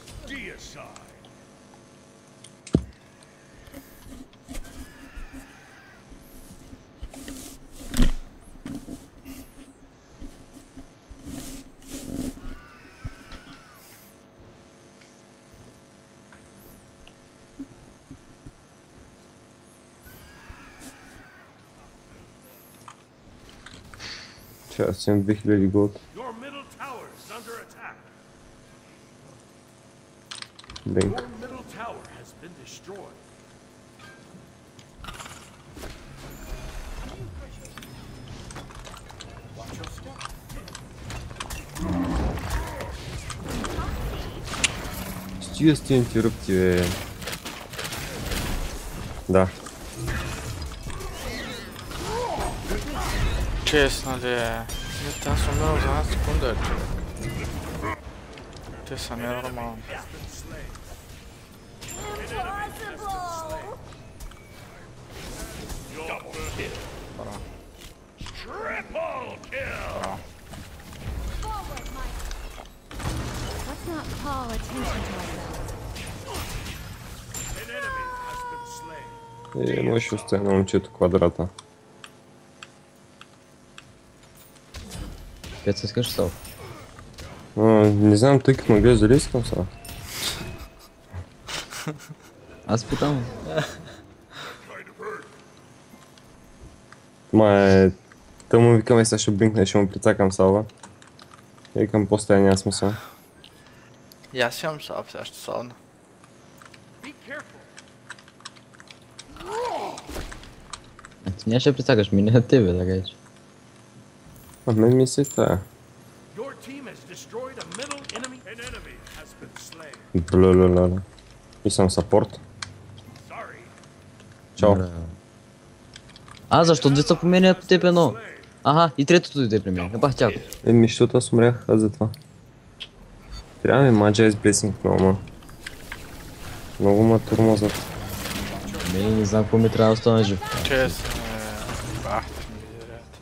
Сейчас имам 2000 голд. Your middle tower is under attack. Блинк. Your middle tower has been destroyed. Стига с тия интеррупти, бе. Да. Честно ли е? Аз съм умирал за една секунда, човек. Те са ненормални. Браво. Triple kill. Let's not call attention to ourselves. An enemy has been slain. Може да остане на момчето квадрата. Пет се искаш сал. Не знам, тъй като ме гледаш, дали искам сега. Аз питам. Та му викаме, сега ще блинкне, ще му прицакам салва. И викам, после няма смисъл. И аз имам салв, сега ще салвна. Be careful. Ти нямаше прицакаш, мине на тебе, да кажеш. А мен ми се тая. Your team has destroyed a middle enemy. An enemy has been slain. Бле. И съм сапорт. Sorry. Чао. А, защо деца поменят по теб едно? Ага, и третото дойде при мен. Ебах тяко. Защото аз умрях аз за това. Трябва ми маджа с блесинг много. Много ма турмозът. Не знам какво ми трябва да остана жив. Честно е. Бах, ти ми директ.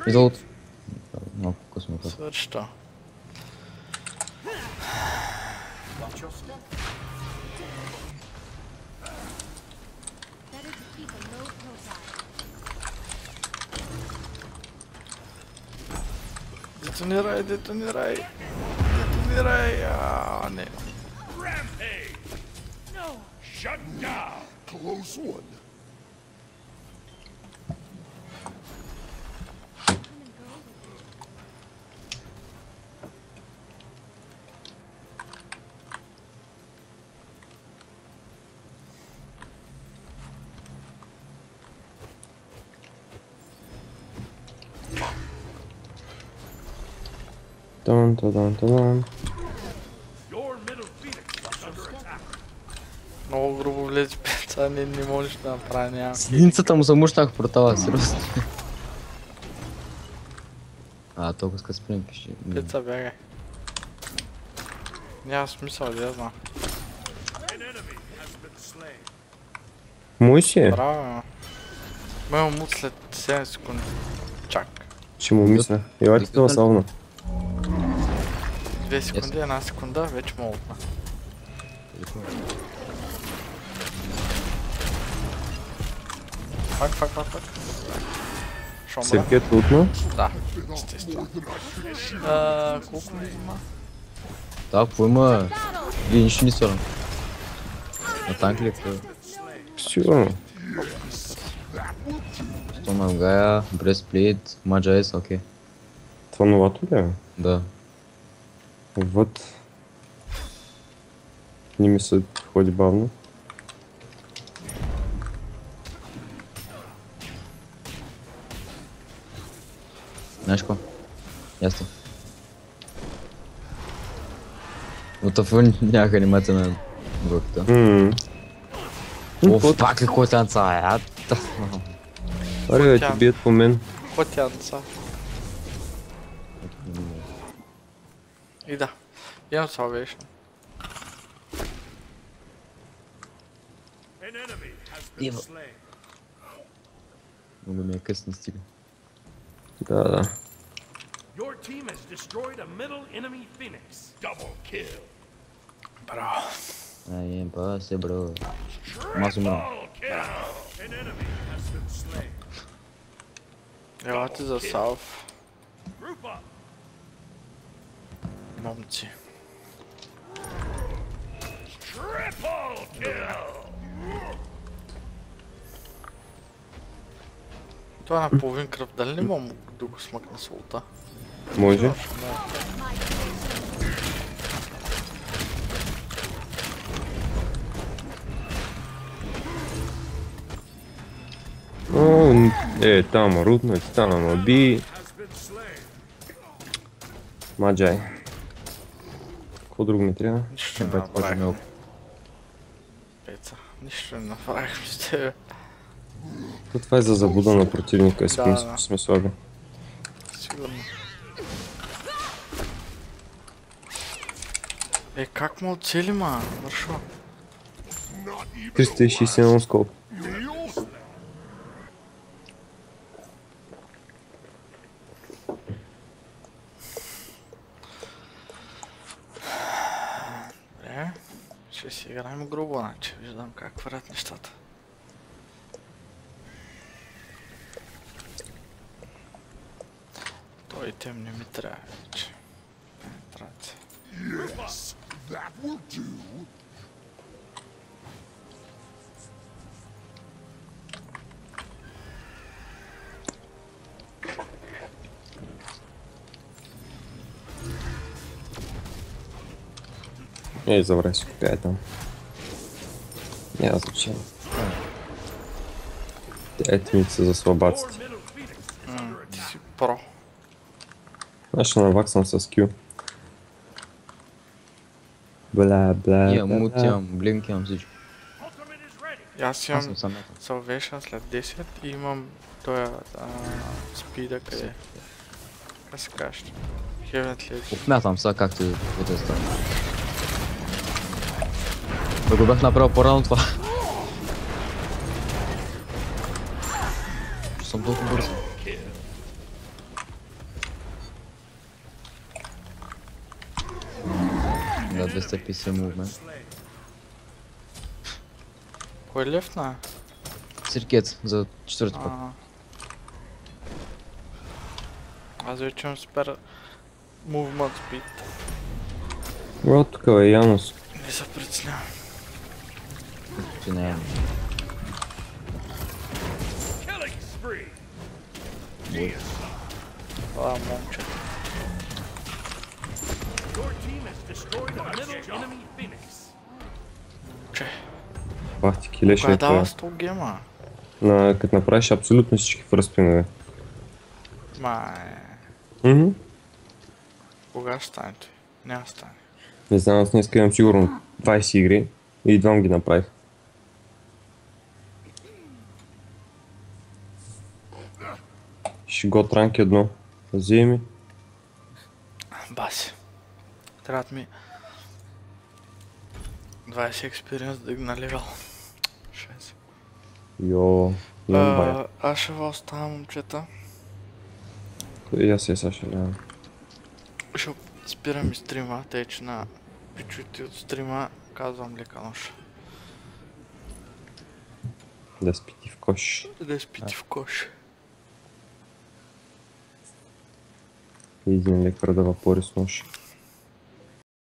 И долу. Малко късно това. Свърши то. Better to keep a low profile. Детонирай. Детонирай, не. Rampage. No. Shut down. Close one. Тан. Your middle phoenix is under attack. Много грубо влезе пеца, не можеш да направи някакви. Сидинцата му замущах в портала, сериозно. А, толкова ска спрем пише. Пеца бягай. Няма смисъл да я знам. An enemy has been slain. Мой си е. Браво. Моя мут след 7 секунди. Чак. Ще му мисля. Елате това славно. 2 секунди, 1 секунда, вече му лутна. Фак. Шомбра? Серкет лутна. Да, естествено. Колко ми има? Да, какво има? Вие нищо не сорам. На танк ли е? Сигурно. Стомах Гая, Брестплейт, Маджайс, окей. Това новато ли е? Да. Вот. Не ми се ходи бавно. Знаеш какво? Ясно. От афън нямах анимация на горката. Оф, пак ли кой танца, Аре, ти бият по мен. Котянца. И да. Имам salvation. An enemy has been slain. Много ми е късно стига. Да. Your team has destroyed a middle enemy Phoenix. Double kill. Браво. Ай, ба се, бро. Мас умирам. Double kill. An enemy has been slain. Елате за салв. Group up. Момци. Triple kill. Това на половин кръв, дали не мога да го смъкна с улта? Може. О, там рутнуть, там оби. Маджай. Какво друго ми трябва? Нищо не направих. Пеца, нищо не направих с тебе. Това е за забуда на противника, Да. сме слаби. Сигурно. Как му оцели, ма? Вършо. 361 скоп. Добре. Ще си играем грубо, значи. Виждам как вървят нещата. Той итем не ми трябва вече. Трати. Ей, заврай си купя там. Няма значение. Етимите са за слабаците. Ти си про. Аз ще наваксам с Q. Бла. Имам мут, имам блинк, имам всичко. Аз Аз имам съм сам. Salvation след 10 и имам тоя спида къде. Как се кажеш? Heaven Ledge. Отмятам сега както е да стане. Да го бях направил по-рано това. Че съм толкова бързо. Да, 250 мувмент. Кой лефна? Сиркет за четвърти път. Аз вече имам супер movement speed. Вот тук е Янус. Не се преценявам. Че не е. Killing spree. Това момче. Your team has destroyed a middle enemy Phoenix. Че. Бах ти килеше Кога е това. дава 100 гема? Като направиш абсолютно всички фръспинове. Кога ще стане той? Няма стане. Не знам, аз днес имам сигурно 20 игри и двам ги направих. Шигот ранк 1. Вземи. Баси. Трябват ми 20 експириенс да ги на левел. 6. Йо, имам бая. Аз ще ви оставя, момчета. И аз сега ще гледам. Ще спирам и стрима, тъй че на пичуите от стрима казвам лека нощ. Да спити в кош. Да спите в кош. И един лек продава по-рез нощ.